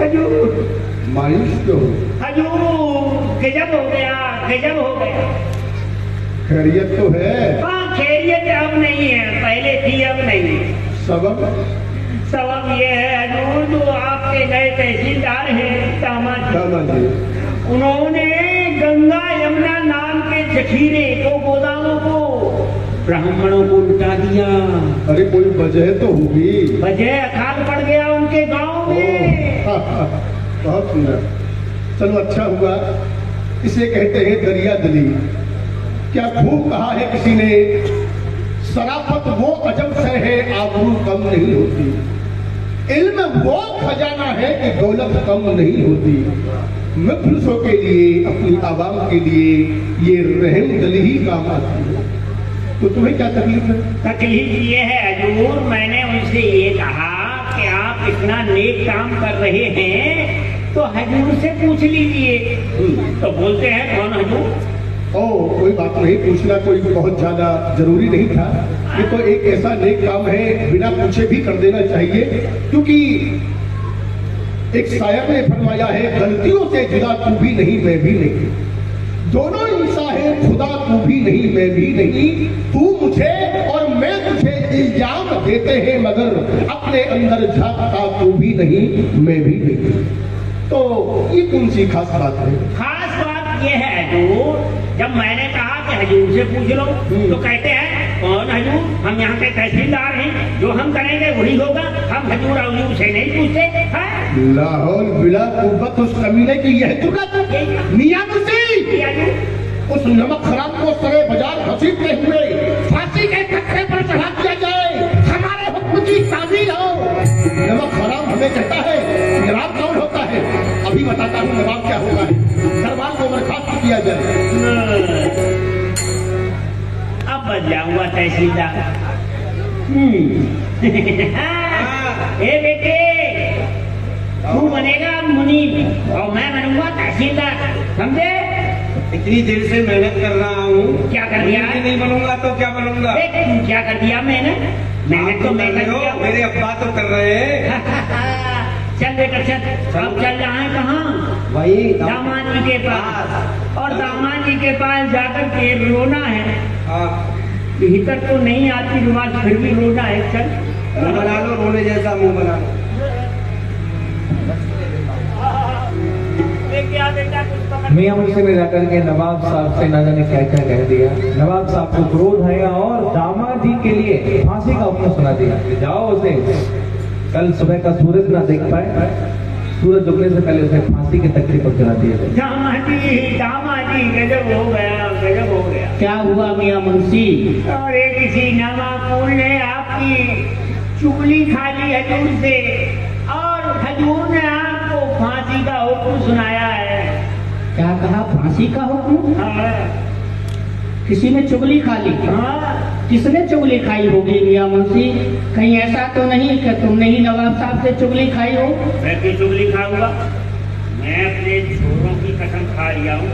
Speaker 2: हजूर मायूस क्यों?
Speaker 7: हजूर गजब हो गया, गजब हो गया।
Speaker 2: खैरियत तो है?
Speaker 7: हाँ, खैरियत अब नहीं है, पहले थी अब नहीं।
Speaker 2: सबब?
Speaker 7: सबब ये है हजूर, जो आपके नए तहसीलदार हैं दामाद जी, उन्होंने गंगा यमुना नाम के जखीरे को, गोदामों को ब्राह्मणों को लुटा दिया।
Speaker 2: अरे कोई वजह तो होगी।
Speaker 7: वजह अकाल पड़ गया उनके गांव में।
Speaker 2: बहुत सुंदर। चलो अच्छा हुआ। इसे कहते हैं दरिया दली। क्या खूब कहा है किसी ने, शराफत वो अजब से है आबरू कम नहीं होती। इल्म वो खजाना है कि दौलत कम नहीं होती। मुफलिसों के लिए, अपनी आवाम के लिए ये रहम दिली ही काम आती है। तो तुम्हें क्या तकलीफ है?
Speaker 7: तकलीफ ये है हजूर, मैंने उनसे ये कहा कि आप इतना नेक काम कर रहे हैं तो हजूर से पूछ लीजिए। तो बोलते हैं कौन हजूर?
Speaker 2: कोई बात नहीं, पूछना कोई बहुत ज्यादा जरूरी नहीं था। ये तो एक ऐसा नेक काम है, बिना पूछे भी कर देना चाहिए। क्योंकि एक शायर ने फरमाया है, गलतियों से जुदा तू भी नहीं मैं भी नहीं, दोनों इंसान है खुदा तू भी नहीं मैं भी नहीं। तू मुझे और मैं तुझे इल्जाम देते हैं, मगर अपने अंदर झांकता तू भी नहीं मैं भी नहीं। तो ये कौन सी खास बात है?
Speaker 7: खास बात ये है हजूर, जब मैंने कहा कि हजूर से पूछ लो तो कहते हैं कौन हजूर? हम यहाँ के तहसीलदार हैं, जो हम करेंगे वही होगा, हम हजूर हजूर से नहीं पूछते।
Speaker 2: लाहौल बिला कुव्वत उस कमीने की यह जुर्रत। मियां मुंशी, उस नमक खराब को सरे बाजार घसीटते हुए फांसी के खतरे पर चढ़ा दिया जाए, हमारे हुक्म की तामील हो। नमक खराब हमें कहता है नवाब कौन होता है? अभी बताता हूँ नवाब क्या होता है। दरबार को बर्खास्त किया जाए।
Speaker 7: अब बच जाऊंगा तहसीलदार। ए बेटे, तू बनेगा मुनीब और मैं बनूंगा तहसीलदार, समझे?
Speaker 6: इतनी देर से मेहनत कर रहा हूँ,
Speaker 7: क्या कर दिया?
Speaker 6: नहीं बनूंगा तो क्या बनूंगा?
Speaker 7: तू क्या कर दिया? मैंने मेहनत तो मेहनत किया।
Speaker 6: मेरे अब्बा तो कर रहे हैं।
Speaker 7: चल बेटा चल, अब चल रहा है कहाँ?
Speaker 6: वही
Speaker 7: दामाद जी के पास। और दामाद जी के पास जाकर के रोना है। भीतर तो नहीं आती रुमाल, फिर भी रोना है। चल
Speaker 6: मुंह बना लो, रोने जैसा मुंह बना लो।
Speaker 1: मियां मुंशी ने जाकर के नवाब साहब से ना जाने क्या क्या कह दिया। नवाब साहब को क्रोध आया और दामाद जी के लिए फांसी का हुक्म सुना दिया कि जाओ उसे कल सुबह का सूरज ना देख पाए, सूरज उगने से पहले उसे फांसी के तख्ते पर चढ़ा दिया जाए।
Speaker 7: दामाद जी गजब हो गया, गजब हो गया।
Speaker 5: क्या हुआ मियां मुंशी?
Speaker 7: और किसी नवाकुल ने आपकी चुगली खा ली हजूर से, और हजूर ने आपको फांसी का हुक्म सुनाया है।
Speaker 5: क्या कहा? फांसी का हुक्म? किसी ने चुगली खा ली? किसने चुगली खाई होगी मियां मुंशी? कहीं ऐसा तो नहीं कि तुमने ही नवाब साहब से चुगली खाई हो?
Speaker 7: मैं क्यों चुगली खाऊंगा? मैं अपने छोरों की कसम खा लिया हूँ,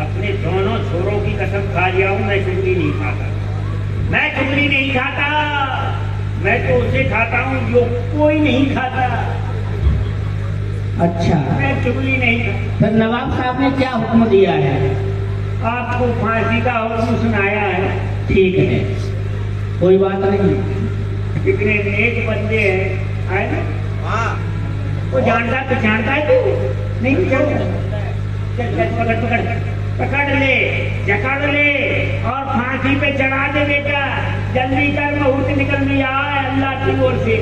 Speaker 7: अपने दोनों छोरों की कसम खा लिया हूँ, मैं चुगली नहीं खाता। मैं चुगली नहीं खाता, मैं तो उसे खाता हूँ जो कोई नहीं खाता।
Speaker 5: अच्छा,
Speaker 7: मैं चुगली नहीं करता।
Speaker 5: फिर नवाब साहब ने क्या हुक्म दिया है?
Speaker 7: आपको फांसी का हुक्म सुनाया है।
Speaker 5: ठीक है, कोई बात नहीं।
Speaker 7: कितने नेक बंदे हैं, है ना?
Speaker 6: हाँ
Speaker 7: वो जानता पहचानता है तू? नहीं पहचानता? चल चल पकड़ पकड़ पकड़ ले, जकड़ ले और फांसी पे चढ़ा दे बेटा। जल्दी कर, मुहूर्त निकल रहा है अल्लाह की ओर से।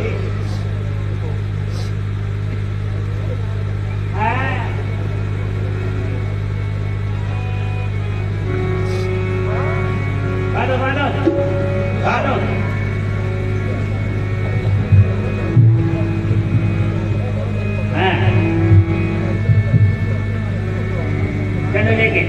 Speaker 7: हाँ। बांधो बांधो बांधो। हाँ। चलो लेके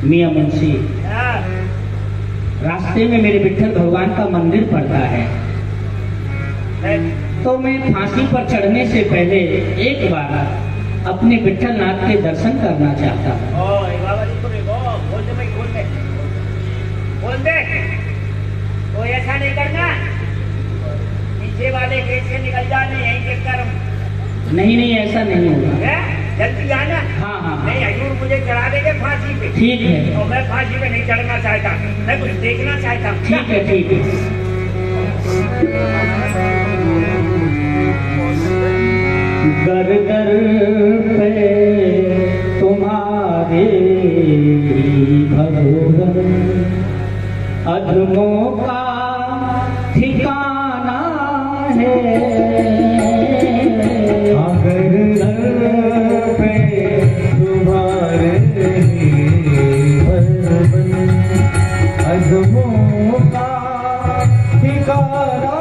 Speaker 5: मियां मुंशी,
Speaker 7: हाँ।
Speaker 5: रास्ते में मेरे विठल भगवान का मंदिर पड़ता है, तो मैं फांसी पर चढ़ने से पहले एक बार अपने विठल नाथ के दर्शन करना चाहता हूँ।
Speaker 7: बाबा जी को देखो, बोल दे भाई, बोल दे, बोल दे। तो ऐसा नहीं करना, पीछे वाले गेट से निकल जाने, यहीं चेक कर।
Speaker 5: नहीं नहीं, ऐसा नहीं होगा।
Speaker 7: जल्दी आना।
Speaker 5: हाँ हाँ
Speaker 7: नहीं, हजूर मुझे चढ़ा देंगे फांसी पे।
Speaker 5: ठीक है।
Speaker 7: तो मैं फांसी पे नहीं चढ़ना चाहता, मैं कुछ देखना चाहता हूँ।
Speaker 5: ठीक है ठीक है। दर दर पे तुम्हारे भगवान, अधमों का ठिकाना है। अगर दर पे तुम्हारे भगवान, अधमों का ठिकाना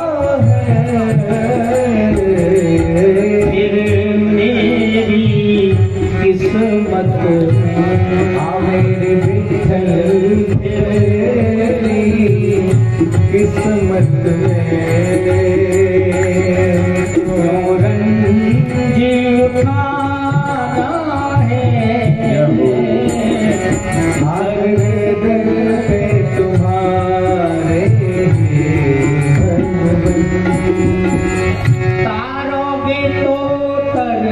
Speaker 5: किस्मत मेरे विठल तेरी किस्मत जीव खाना है। भागे दर पे तुम्हारे तारोगे तो कर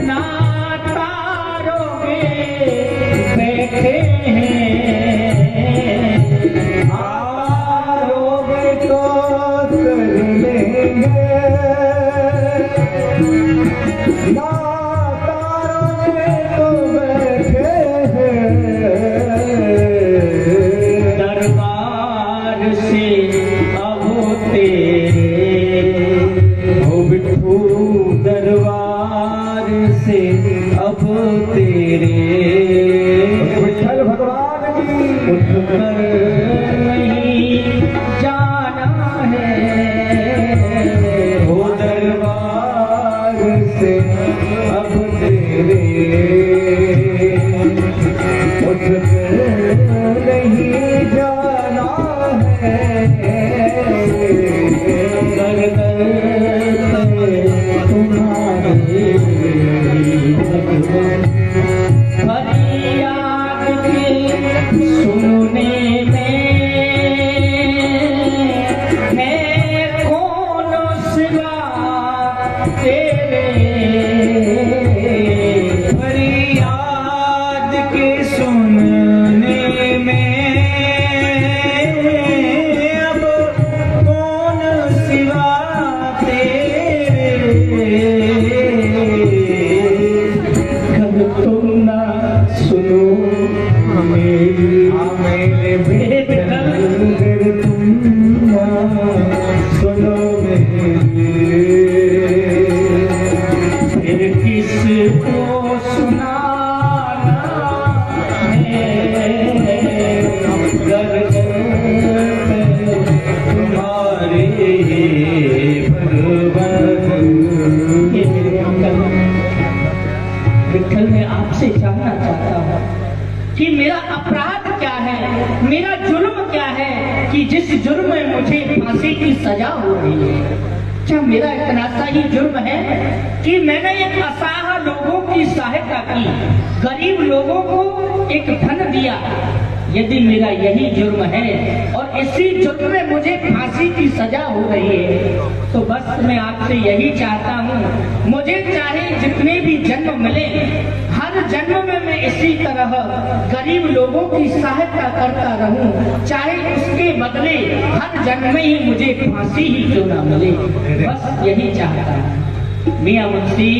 Speaker 5: ना तारोगे बैठे हैं, तारोगे तो कर लेंगे, ना तारोगे तो बैठे हैं। दरबार से अब तेरे हो बिट्ठू, दरबार से अब तेरे विठल भगवान की उठ कर नहीं जाना है। हो दरबार से अब तेरे उठ कर नहीं जाना है। दर दर तुम्हारे भगवान, फरियाद की सुनने में है कौन सिवा तेरे। फरियाद की सुनने में अब कौन सिवा तेरे। तुम ना सुनो मेरे बेटे, तुम ना सुनो फिर किसको सुनाना है। दर्द तुम्हारे विठल, मैं आपसे जानना चाहता हूँ कि मेरा अपराध क्या है, मेरा जुर्म क्या है कि जिस जुर्म में मुझे फांसी की सजा हो रही है। क्या मेरा इतना सा ही जुर्म है कि मैंने एक असहाय लोगों की सहायता की, गरीब लोगों को एक धन दिया? यदि मेरा यही जुर्म है और इसी जुर्म में मुझे फांसी की सजा हो रही है, तो बस मैं आपसे यही चाहता हूँ, मुझे चाहे जितने भी जन्म मिले, हर जन्म में मैं इसी तरह गरीब लोगों की सहायता करता रहूं, चाहे उसके बदले हर जन्म में ही मुझे फांसी ही क्यों ना मिले। बस यही चाहता हूँ। मियां मुंशी,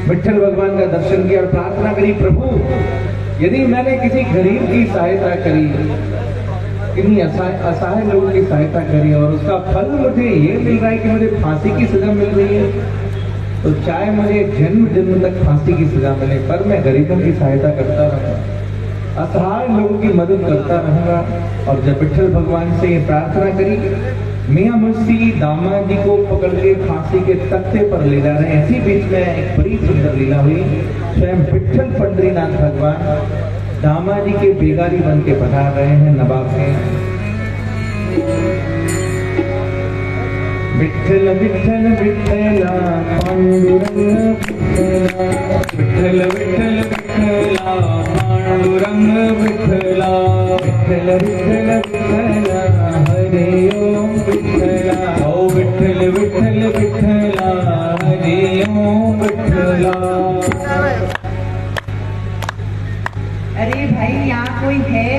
Speaker 1: विठ्ठल भगवान का दर्शन किया और प्रार्थना करी, प्रभु यदि मैंने किसी गरीब की सहायता करी, किन्हीं असहाय लोगों की सहायता करी और उसका फल मुझे ये मिल रहा है कि मुझे फांसी की सजा मिल रही है, तो चाहे मुझे जन्म जन्म तक फांसी की सजा मिले, पर मैं गरीबों की सहायता करता रहूंगा, असहाय लोगों की मदद करता रहूंगा। और जब विठ्ठल भगवान से ये प्रार्थना करी, मियां मुंशी दामाद जी को पकड़ के फांसी के तख्ते पर ले जा रहे हैं। इसी बीच में एक बड़ी सुंदर लीला हुई। स्वयं विठ्ठल पंडरीनाथ भगवान दामाद जी के बेगारी बन के पधार रहे हैं नवाब के। विठ्ठल विठ्ठल विठ्ठला पांडुरंग विठ्ठल विठ्ठल विठ्ठला पांडुरंग विठ्ठला विठ्ठल विठ्ठल विठ्ठला हरे ओम विठ्ठला ओ विठ्ठल विठ्ठल विठ्ठला हरे ओम विठ्ठला।
Speaker 8: अरे भाई यहाँ कोई है?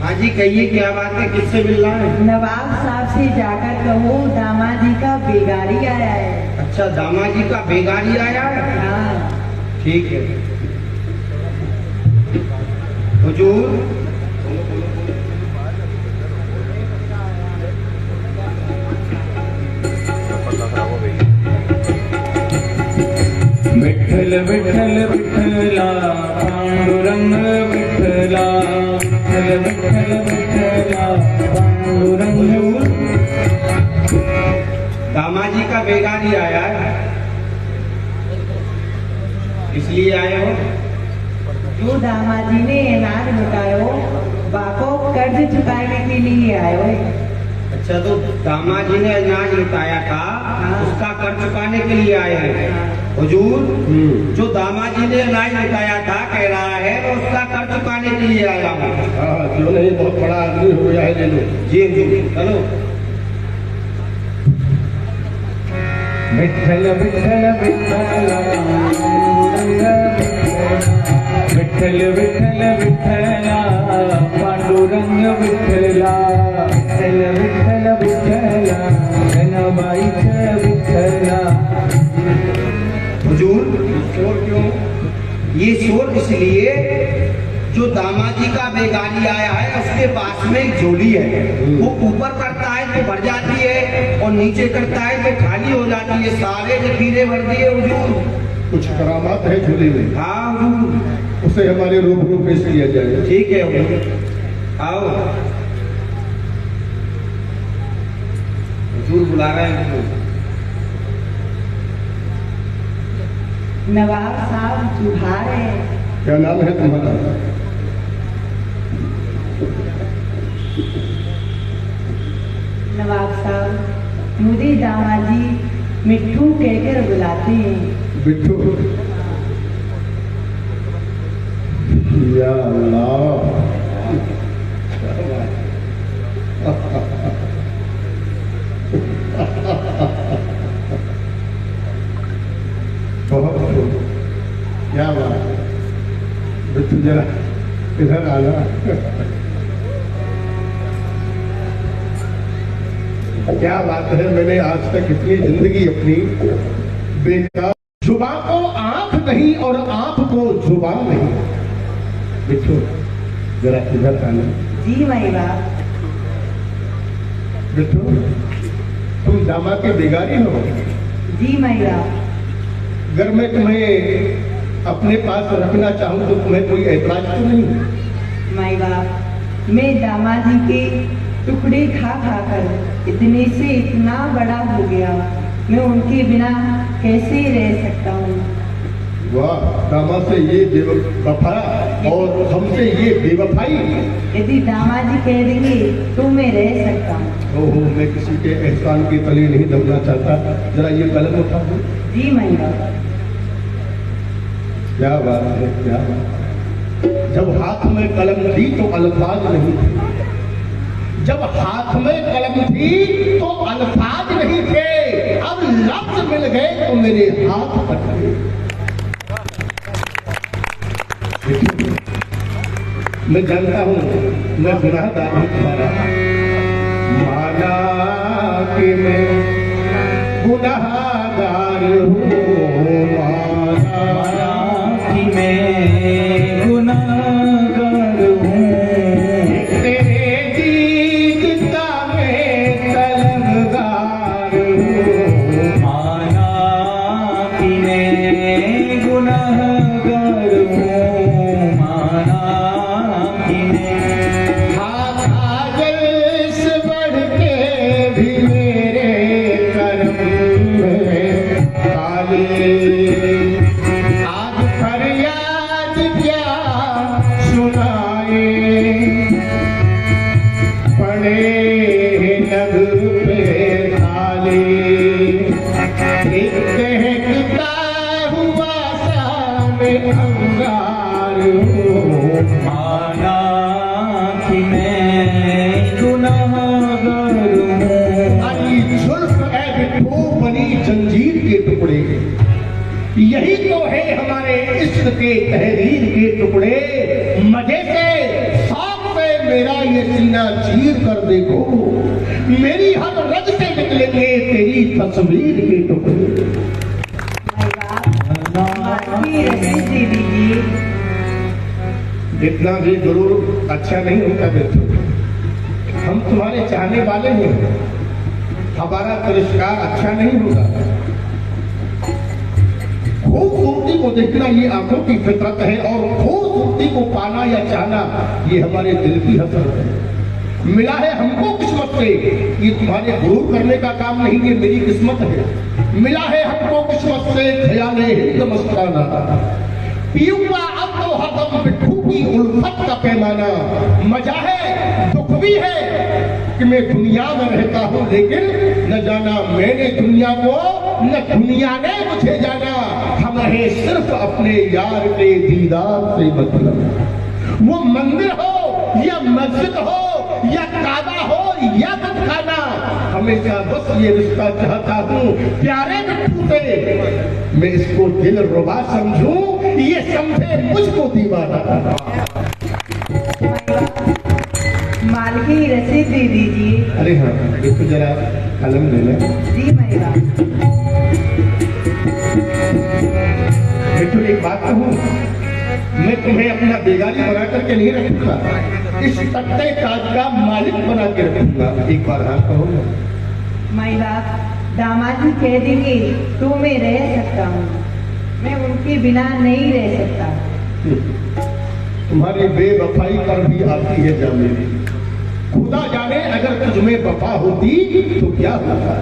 Speaker 6: हाँ जी कहिए, क्या बात है, किससे मिल रहा है?
Speaker 8: नवाब साहब से जाकर कहो दामाद जी का बेगारी आया है।
Speaker 6: अच्छा, दामाद जी का बेगारी आया है?
Speaker 8: हाँ
Speaker 6: ठीक है। हुजूर,
Speaker 1: विठ्ठल विठ्ठल विठ्ठला पांडुरंग विठ्ठला विठ्ठल विठ्ठल विठ्ठला पांडुरंग।
Speaker 6: दामाद जी का बेगारी आया है, इसलिए आए हो?
Speaker 8: जो दामाद जी ने अनाज लुटायो बाको कर्ज चुकाने के लिए आयो है।
Speaker 6: अच्छा, तो दामाद जी ने अनाज लुटाया था, उसका कर्ज चुकाने के लिए आए हैं। हुजूर, जो दामाद जी ने अनाज लुटाया था कह रहा है वो उसका कर्ज चुकाने के लिए आया हूँ।
Speaker 2: हाँ, क्यों नहीं, बहुत बड़ा आदमी हो गया है, ले लो।
Speaker 6: जी हुजूर, चलो।
Speaker 1: विठ्ठल विठ्ठल विठ्ठला विठ्ठल विठ्ठल विठ्ठला पांडुरंग विठ्ठला विठ्ठल विठ्ठल विठ्ठला जनाबाईच्या विठ्ठला।
Speaker 6: हुजूर, शोर क्यों? ये शोर इसलिए, जो दामाद जी का बेगारी आया है उसके पास में एक झोली है, वो ऊपर करता है तो भर जाती है और नीचे करता है तो खाली हो जाती है। सारे जखीरे भर दिए हुजूर।
Speaker 2: कुछ करामात है झोली में?
Speaker 6: हाँ हुजूर।
Speaker 2: उसे हमारे रूबरू पेश किया जाए।
Speaker 6: ठीक है हुजूर, आओ। हुजूर बुला रहे हैं हुजूर।
Speaker 8: नवाब साहब जुहार है।
Speaker 2: क्या नाम है तुम्हारा?
Speaker 8: नवाब साहब, मुझे दामाद जी मिट्ठू कहकर बुलाते हैं।
Speaker 2: बिट्टू? या अल्लाह, बहुत खूब, क्या बात है। बिट्टू जरा इधर आना। क्या बात है, मैंने आज तक इतनी जिंदगी अपनी बेकार, जुबान को आंख नहीं और आंख को जुबान नहीं। बिट्टू जरा इधर आना।
Speaker 8: जी भाई बाप।
Speaker 2: बिट्टू, तुम दामाद के बेगारी हो?
Speaker 8: जी भाई बाप।
Speaker 2: अगर मैं तुम्हें अपने पास रखना चाहूँ तो तुम्हें कोई ऐतराज तो नहीं?
Speaker 8: माई बाप, मैं दामाद जी के टुकड़े खा खा कर इतने से इतना बड़ा हो गया, मैं उनके बिना कैसे रह सकता हूँ।
Speaker 2: वाह, दामाद से ये बेवफा और हमसे ये बेवफाई।
Speaker 8: यदि दामाद जी कह देंगे तो मैं रह सकता हूँ।
Speaker 2: ओहो, मैं किसी के एहसान के तले नहीं दबना चाहता। जरा ये कलम उठा दो।
Speaker 8: जी महिला।
Speaker 2: क्या बात है, क्या बात। जब हाथ में कलम थी तो अल्फाज नहीं थे, जब हाथ में कलम थी तो अल्फाज नहीं थे, अब लफ्ज मिल गए तो मेरे हाथ फट गए। मैं जानता हूँ मैं गुनाहगार हूँ तुम्हारा, माना कि मैं गुनाहगार हूँ, माना
Speaker 1: कि मैं गुनाहगार हूँ,
Speaker 2: तेरे दीद का मैं तलबगार हूँ,
Speaker 1: माना कि मैं गुनाहगार हूँ, माना कि मैं
Speaker 2: काजल से बढ़ के भी मेरे करम में काले। आज फरियाद क्या सुनाए, पड़े लग पे ताले। एक दहकता हुआ सा मैं अंगार हूँ,
Speaker 1: माना कि मैं गुनाहगार हूँ।
Speaker 2: अली जुल्फ है बिट्ठू बनी जंजीर के टुकड़े, यही तो है हमारे इश्क के तहरीर के टुकड़े। मजे से साफ से मेरा ये सीना चीर कर देखो, मेरी हर रग से निकलेंगे तेरी तस्वीर के टुकड़े।
Speaker 8: मालकी रसीद दे दीजिए।
Speaker 2: जितना भी गुरूर अच्छा नहीं होता बेटू, हम तुम्हारे चाहने वाले हैं, हमारा तिरस्कार अच्छा नहीं होगा। खूबसूरती को देखना ये आंखों की फितरत है, और खूबसूरती को पाना या चाहना ये हमारे दिल की हसरत है। मिला है हमको किस्मत से, ये तुम्हारे गुरूर करने का काम नहीं, ये मेरी किस्मत है। मिला है हमको किस्मत से ख्याल हिंद मस्ताना, पीऊंगा अब तो हरदम बिट्ठू की उल्फत का पैमाना। मजा है दुख भी है कि मैं दुनिया में रहता हूँ, लेकिन न जाना मैंने दुनिया को, न दुनिया ने मुझे जाना। हमें सिर्फ अपने यार के दीदार से मतलब, वो मंदिर हो या मस्जिद हो या काबा हो या खाना, हमेशा बस ये रिश्ता चाहता हूँ प्यारे बिट्ठू से। मैं इसको दिल रुबा समझूं, ये समझे मुझको दीवाना।
Speaker 8: मालकी रसीद दे दीजिए।
Speaker 2: अरे हाँ, देखो जरा कलम ले लें।
Speaker 8: जी महिला।
Speaker 2: बिट्ठू एक बात कहूँ, मैं तुम्हें अपना बेगानी बना करके नहीं रखूंगा, इस तख्ते ताज का मालिक बना के रखूंगा। एक बार हाँ कहो।
Speaker 8: महिला, दामाद जी कह देंगे तो मैं रह सकता हूँ, मैं उनके बिना नहीं रह सकता।
Speaker 2: तुम्हारी बेवफाई पर भी आती है जाने, खुदा जाने अगर तुझमें वफा होती तो क्या होता।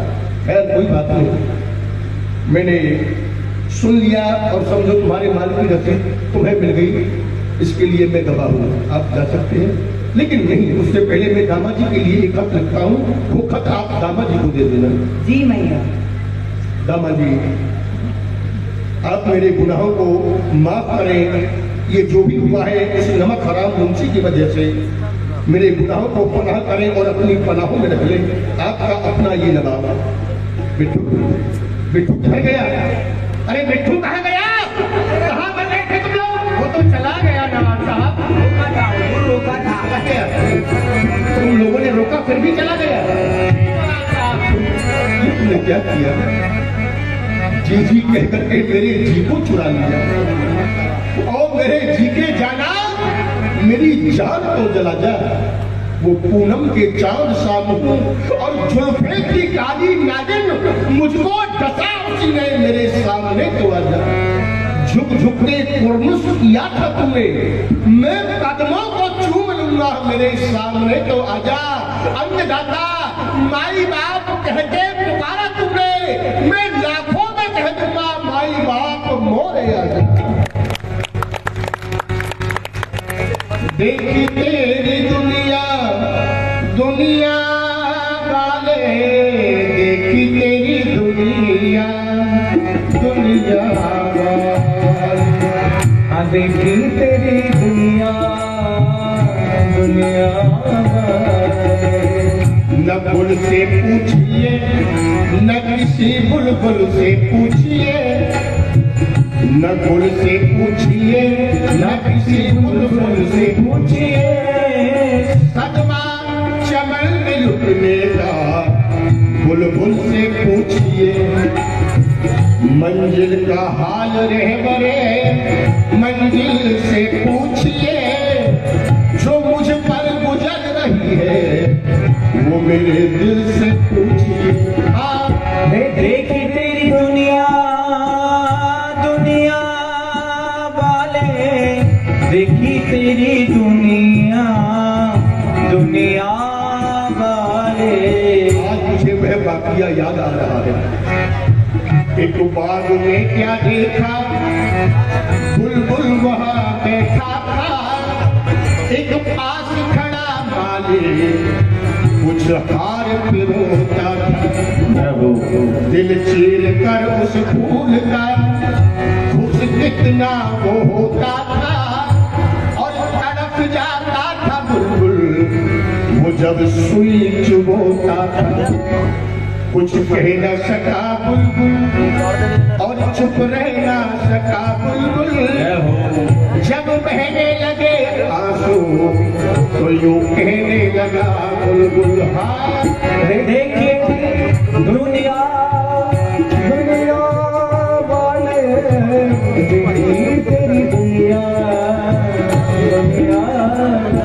Speaker 2: खैर कोई बात नहीं, मैंने सुन लिया और समझो तुम्हारे माल की रसीद तुम्हें मिल गई, इसके लिए मैं गवाह हूँ, आप जा सकते हैं। लेकिन नहीं, उससे पहले मैं दामाद जी के लिए एक खत लिखता हूँ, वो खत आप दामाद जी को दे देना।
Speaker 8: जी मैया।
Speaker 2: दामाद जी, आप मेरे गुनाहों को माफ करें। ये जो भी हुआ है इस नमक हराम मुंशी की वजह से, मेरे गुनाहों को पनाह करें और अपनी पनाहों में रख लें। आपका अपना ये नवाब बिट्ठू। बिट्ठू कहाँ गया? अरे बिट्ठू कहाँ गया? कहाँ पर बैठे तुम लोग? वो तो चला गया नवाब साहब। रोका था। तुम लोगों ने रोका फिर भी चला गया? तुमने क्या किया? जी जी कह करके मेरे जी को चुरा लिया, और मेरे जी के जाना मेरी जान तो जला जा। वो पूनम के चांद शाम हूँ और जुल्फे की काली नागिन मुझको डसा उसी ने मेरे सामने तो आ जा। झुक झुक के कुर्नुस किया था तुमने, मैं कदमों को चूम लूंगा अल्लाह मेरे सामने तो आजा। अन्नदाता माई बाप कह के पुकारा तुमने, मैं लाखों में कह दूंगा माई बाप मोरे आजा। देखी तेरी दुनिया दुनिया वाले, देखी तेरी दुनिया दुनिया वाले,
Speaker 1: देखी तेरी दुनिया दुनिया वाले।
Speaker 2: न फूल से पूछिए न किसी बुलबुल से पूछिए, न फूल से पूछिए न किसी बुलबुल से पूछिए, सदमा चमन में लुटने का बुलबुल से पूछिए। मंजिल का हाल रहबरे मंजिल से पूछिए, जो मुझ पर गुजर रही है वो मेरे दिल से पूछिए।
Speaker 1: देखी तेरी दुनिया दुनिया वाले, देखी तेरी दुनिया दुनिया वाले।
Speaker 2: आज मुझे वह वाकया याद आ रहा है। एक बाग में क्या देखा, बुलबुल वहाँ बैठा था, एक पास खड़ा माली कुछ हार पिरोता था। दिल चीर कर उस फूल का खुश कितना वो होता था, और तड़प जाता था बुलबुल वो जब सुई चुभोता था। कुछ कह न सका बुलबुल और चुप रह न सका बुलबुल, जब बहने लगे आंसू तो यूं कहने लगा बुलबुल। हाँ
Speaker 1: देखिए दुनिया दुनिया वाले, देखी तेरी दुनिया दुनिया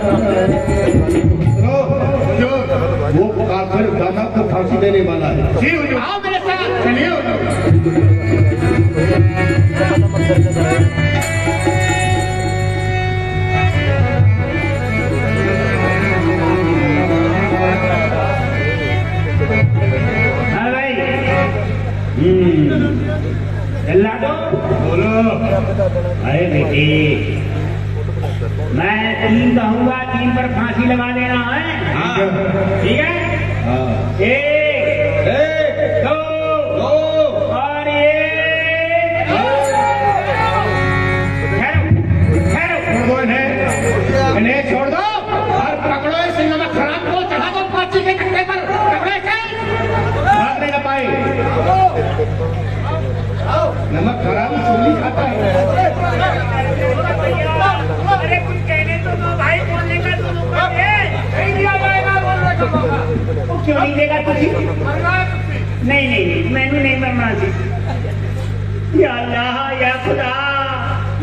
Speaker 1: वाले।
Speaker 2: वो काफिर दादा को फांसी देने वाला है।
Speaker 3: आओ मेरे साथ चलिए।
Speaker 7: हाँ भाई, चल्ला दो
Speaker 2: बोलो।
Speaker 7: अरे बेटी, मैं 3 कहूंगा, 3 पर फांसी लगा देना है। ठीक है? एक दो और एक। ठहरो,
Speaker 3: इन्हें छोड़ दो और पकड़ो इस नमक खराब को, चढ़ा दो फांसी के कट्टे पर। पकड़ो इसे,
Speaker 2: भागने न पाए। नमक खराब चोली खाता है।
Speaker 7: अरे कुछ कहने तो दो भाई, बोलने का तो मौका दे। नहीं दिया जाएगा बोलने का मौका। वो क्यों नहीं देगा तुझे? नहीं नहीं नहीं, मैंने नहीं मरना चाहिए। या अल्लाह या खुदा,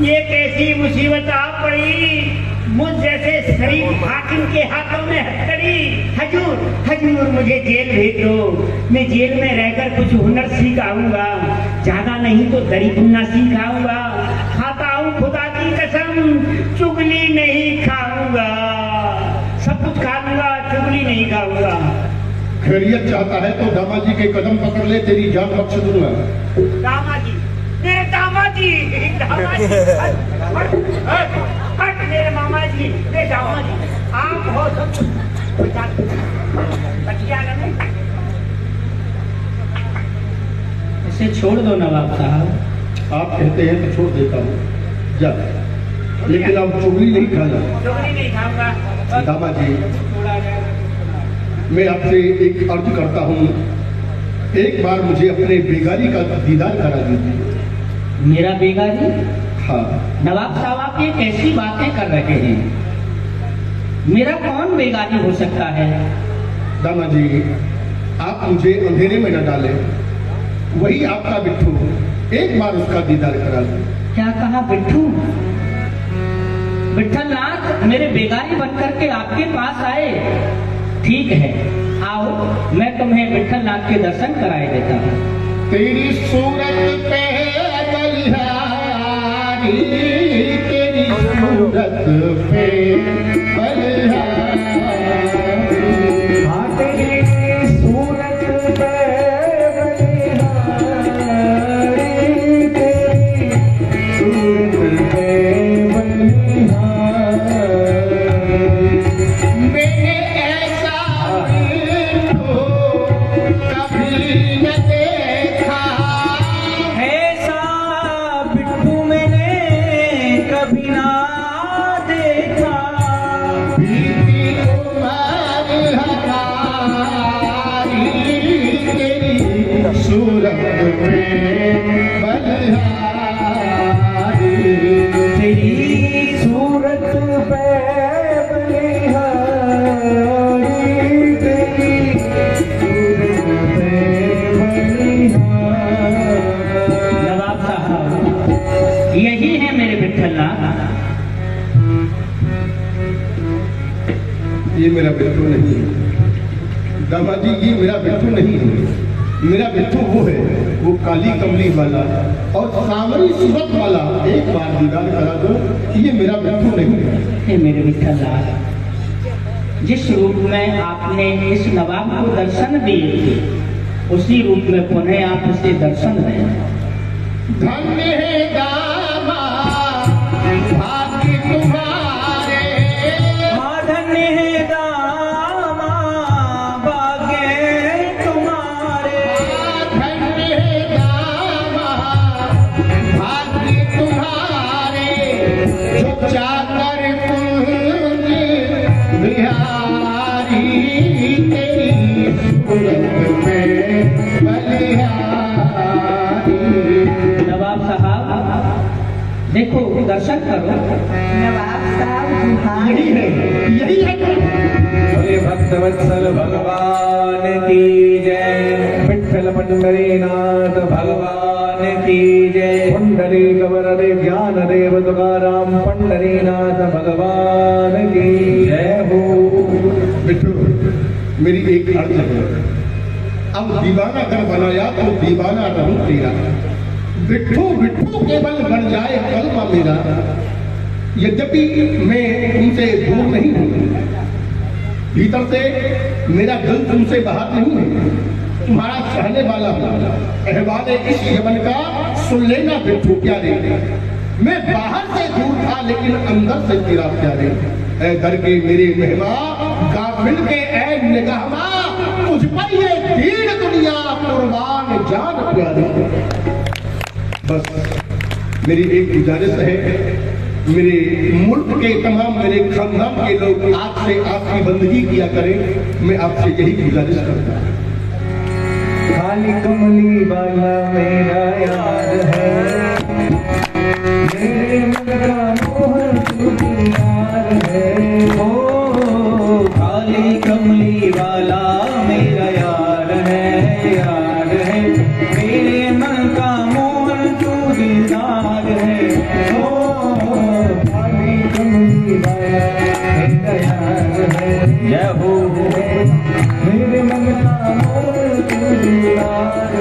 Speaker 7: ये कैसी मुसीबत आ पड़ी मुझ जैसे शरीफ हाकिम के हाथों में हथकड़ी। हजूर हजूर मुझे जेल भेज दो, मैं जेल में रहकर कुछ हुनर सीख आऊंगा, ज्यादा नहीं तो दरी बुनना सीख आऊंगा। खाता हूँ खुदा की कसम, चुगली नहीं खाऊंगा। सब कुछ खा लूंगा, चुगली नहीं खाऊंगा।
Speaker 2: खैरियत चाहता है तो दामा जी के कदम पकड़ ले, तेरी जान बख्श दूंगा।
Speaker 7: दामा जी, मेरे दामा जी, हट मेरे मामा जी, मेरे दामा जी, आप हो सब बचिया नहीं।
Speaker 5: इसे छोड़ दो नवाब साहब।
Speaker 2: आप कहते हैं तो छोड़ देता हूँ, जा, लेकिन अब चुगली नहीं खाना।
Speaker 7: चुगली नहीं खाऊंगा।
Speaker 2: दामा जी, मैं आपसे एक अर्ज करता हूँ, एक बार मुझे अपने बेगारी का दीदार करा दीजिए।
Speaker 5: मेरा बेगारी?
Speaker 2: हाँ।
Speaker 5: नवाब साहब आप ये कैसी बातें कर रहे हैं? मेरा कौन बेगारी हो सकता है?
Speaker 2: दामा जी, आप मुझे अंधेरे में न डालें, वही आपका बिट्ठू, एक बार उसका दीदार करा दें।
Speaker 5: क्या कहा बिट्ठू? विठल नाथ मेरे बेगारी बनकर के आपके पास आए। ठीक है, आओ, मैं तुम्हें विठल नाथ के दर्शन कराए देता हूँ।
Speaker 2: तेरी सूरत पे बलिहारी, तेरी सूरत पे बलिहारी। पे बलिहारी।
Speaker 1: तेरी सूरत पे बलिहारी, तेरी सूरत पे बलिहारी।
Speaker 5: नवाब साहब, यही है मेरे विठ्ठलनाथ।
Speaker 2: ये मेरा बिट्टू नहीं है दामाजी, ये मेरा बिट्टू नहीं है। मेरा बिट्टू वो है, वो काली कमली वाला और सामरी सूरत वाला। एक बार दीदार करा दो, ये मेरा बिट्टू नहीं है।
Speaker 5: हे मेरे विठ्ठलनाथ, जिस रूप में आपने इस नवाब को दर्शन दिए थे, उसी रूप में पुनः आप इसे दर्शन दें।
Speaker 2: धन्य है दामाद भाग्य तुम्हारे,
Speaker 1: धन्य है दामाद भाग्य तुम्हारे,
Speaker 2: धन्य है दामाद भाग्य तुम्हारे, जो चाकर कुंज बिहारी, तेरी सूरत पे बलिहारी।
Speaker 5: नवाब साहब, देखो दर्शन करो।
Speaker 8: नवाब साहब जुहार।
Speaker 2: यही है, यही है।
Speaker 1: बोले भक्तवत्सल भगवान की जय, विठ्ठल पंढरीनाथ भगवान की जय। पंढरी कवरदे ज्ञान देव तुकाराम पंढरीनाथ भगवान की जय हो।
Speaker 2: बिट्टू, मेरी एक अर्ज है, अब दीवाना कर बनाया तो दीवाना रहूं तेरा। बिट्टू बिट्टू केवल बन जाए कलमा मेरा। यद्यपि मैं तुमसे दूर नहीं हूं, भीतर से मेरा दिल तुमसे बाहर नहीं है। तुम्हारा सहने वाला हूं। अहवाल इस यमन का सुन लेना बिट्टू प्यारे। मैं बाहर से दूर था लेकिन अंदर से तेरा प्यारे। ऐ दर के मेरे मेहमा गाफिल के ऐ निगाहमा, तुझ पर ये दीन दुनिया कुर्बान जान प्यारे। बस मेरी एक गुजारिश है, मेरे मुल्क के तमाम मेरे खानदान के लोग आपसे आपकी बंदगी किया करें। मैं आपसे यही गुजारिश करता हूँ।
Speaker 1: काली कमली वाला मेरा यार है, मेरे मन का मोहन तू यार है। ओ काली कमली वाला मेरा यार है, यार है। मेरे मन का मोहन तू दिलदार है। ओ काली कमली वाला मेरा यार है, जय हो। मेरे मन का मोहन तू दिलदार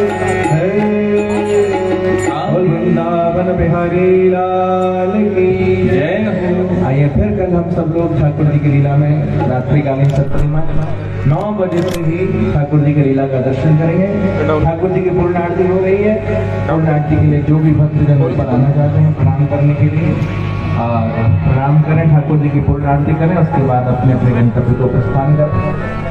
Speaker 1: है। वृंदावन बिहारी लाल की जय हो। आइए फिर कल हम सब लोग ठाकुर जी की लीला में रात्रिकालीन सत्र में 9 बजे से ही ठाकुर जी की लीला का दर्शन करेंगे। ठाकुर जी की पूर्ण आरती हो रही है। पूर्ण आरती के लिए जो भी भक्तजन ऊपर आना चाहते हैं प्रणाम करने के लिए और प्रणाम करें, ठाकुर जी की पूर्ण आरती करें। उसके बाद अपने अपने गंतव्य को प्रस्थान करें।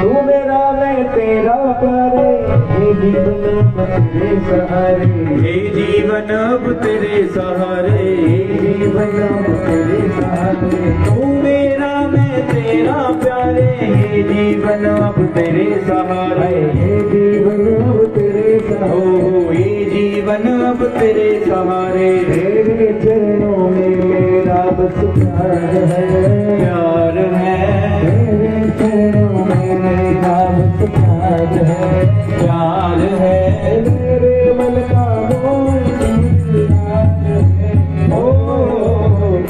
Speaker 1: तू मेरा मैं तेरा प्यारे, हे जीवन अब तेरे सहारे, हे जीवन अब तेरे सहारे, हे जीवन अब तेरे सहारे। तू मेरा मैं तेरा प्यारे, हे जीवन अब तेरे सहारे, हे जीवन अब तेरे सहारे, हे जीवन अब तेरे सहारे। तेरे चरणों में मेरा बस प्यार है, प्यार है। तेरे चरणों में मेरा बस प्यार है, प्यार है। मेरे मन का मोहन ओ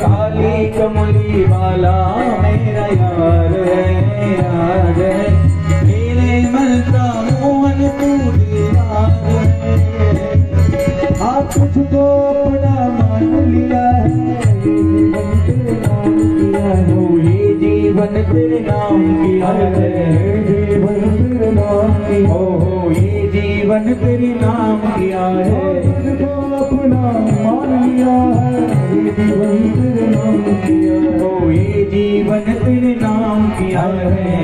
Speaker 1: काली कमली वाला मेरा यार है, यार है। मेरे मन का मोहन तू दिलदार है। आप तुझको अपना मान लिया है, जीवन तेरे नाम किया है, जीवन तेरे नाम किया है। ये जीवन तेरे नाम किया है। तुझको अपना मान लिया है, ये जीवन तेरे नाम किया है। ये जीवन तेरे नाम किया है।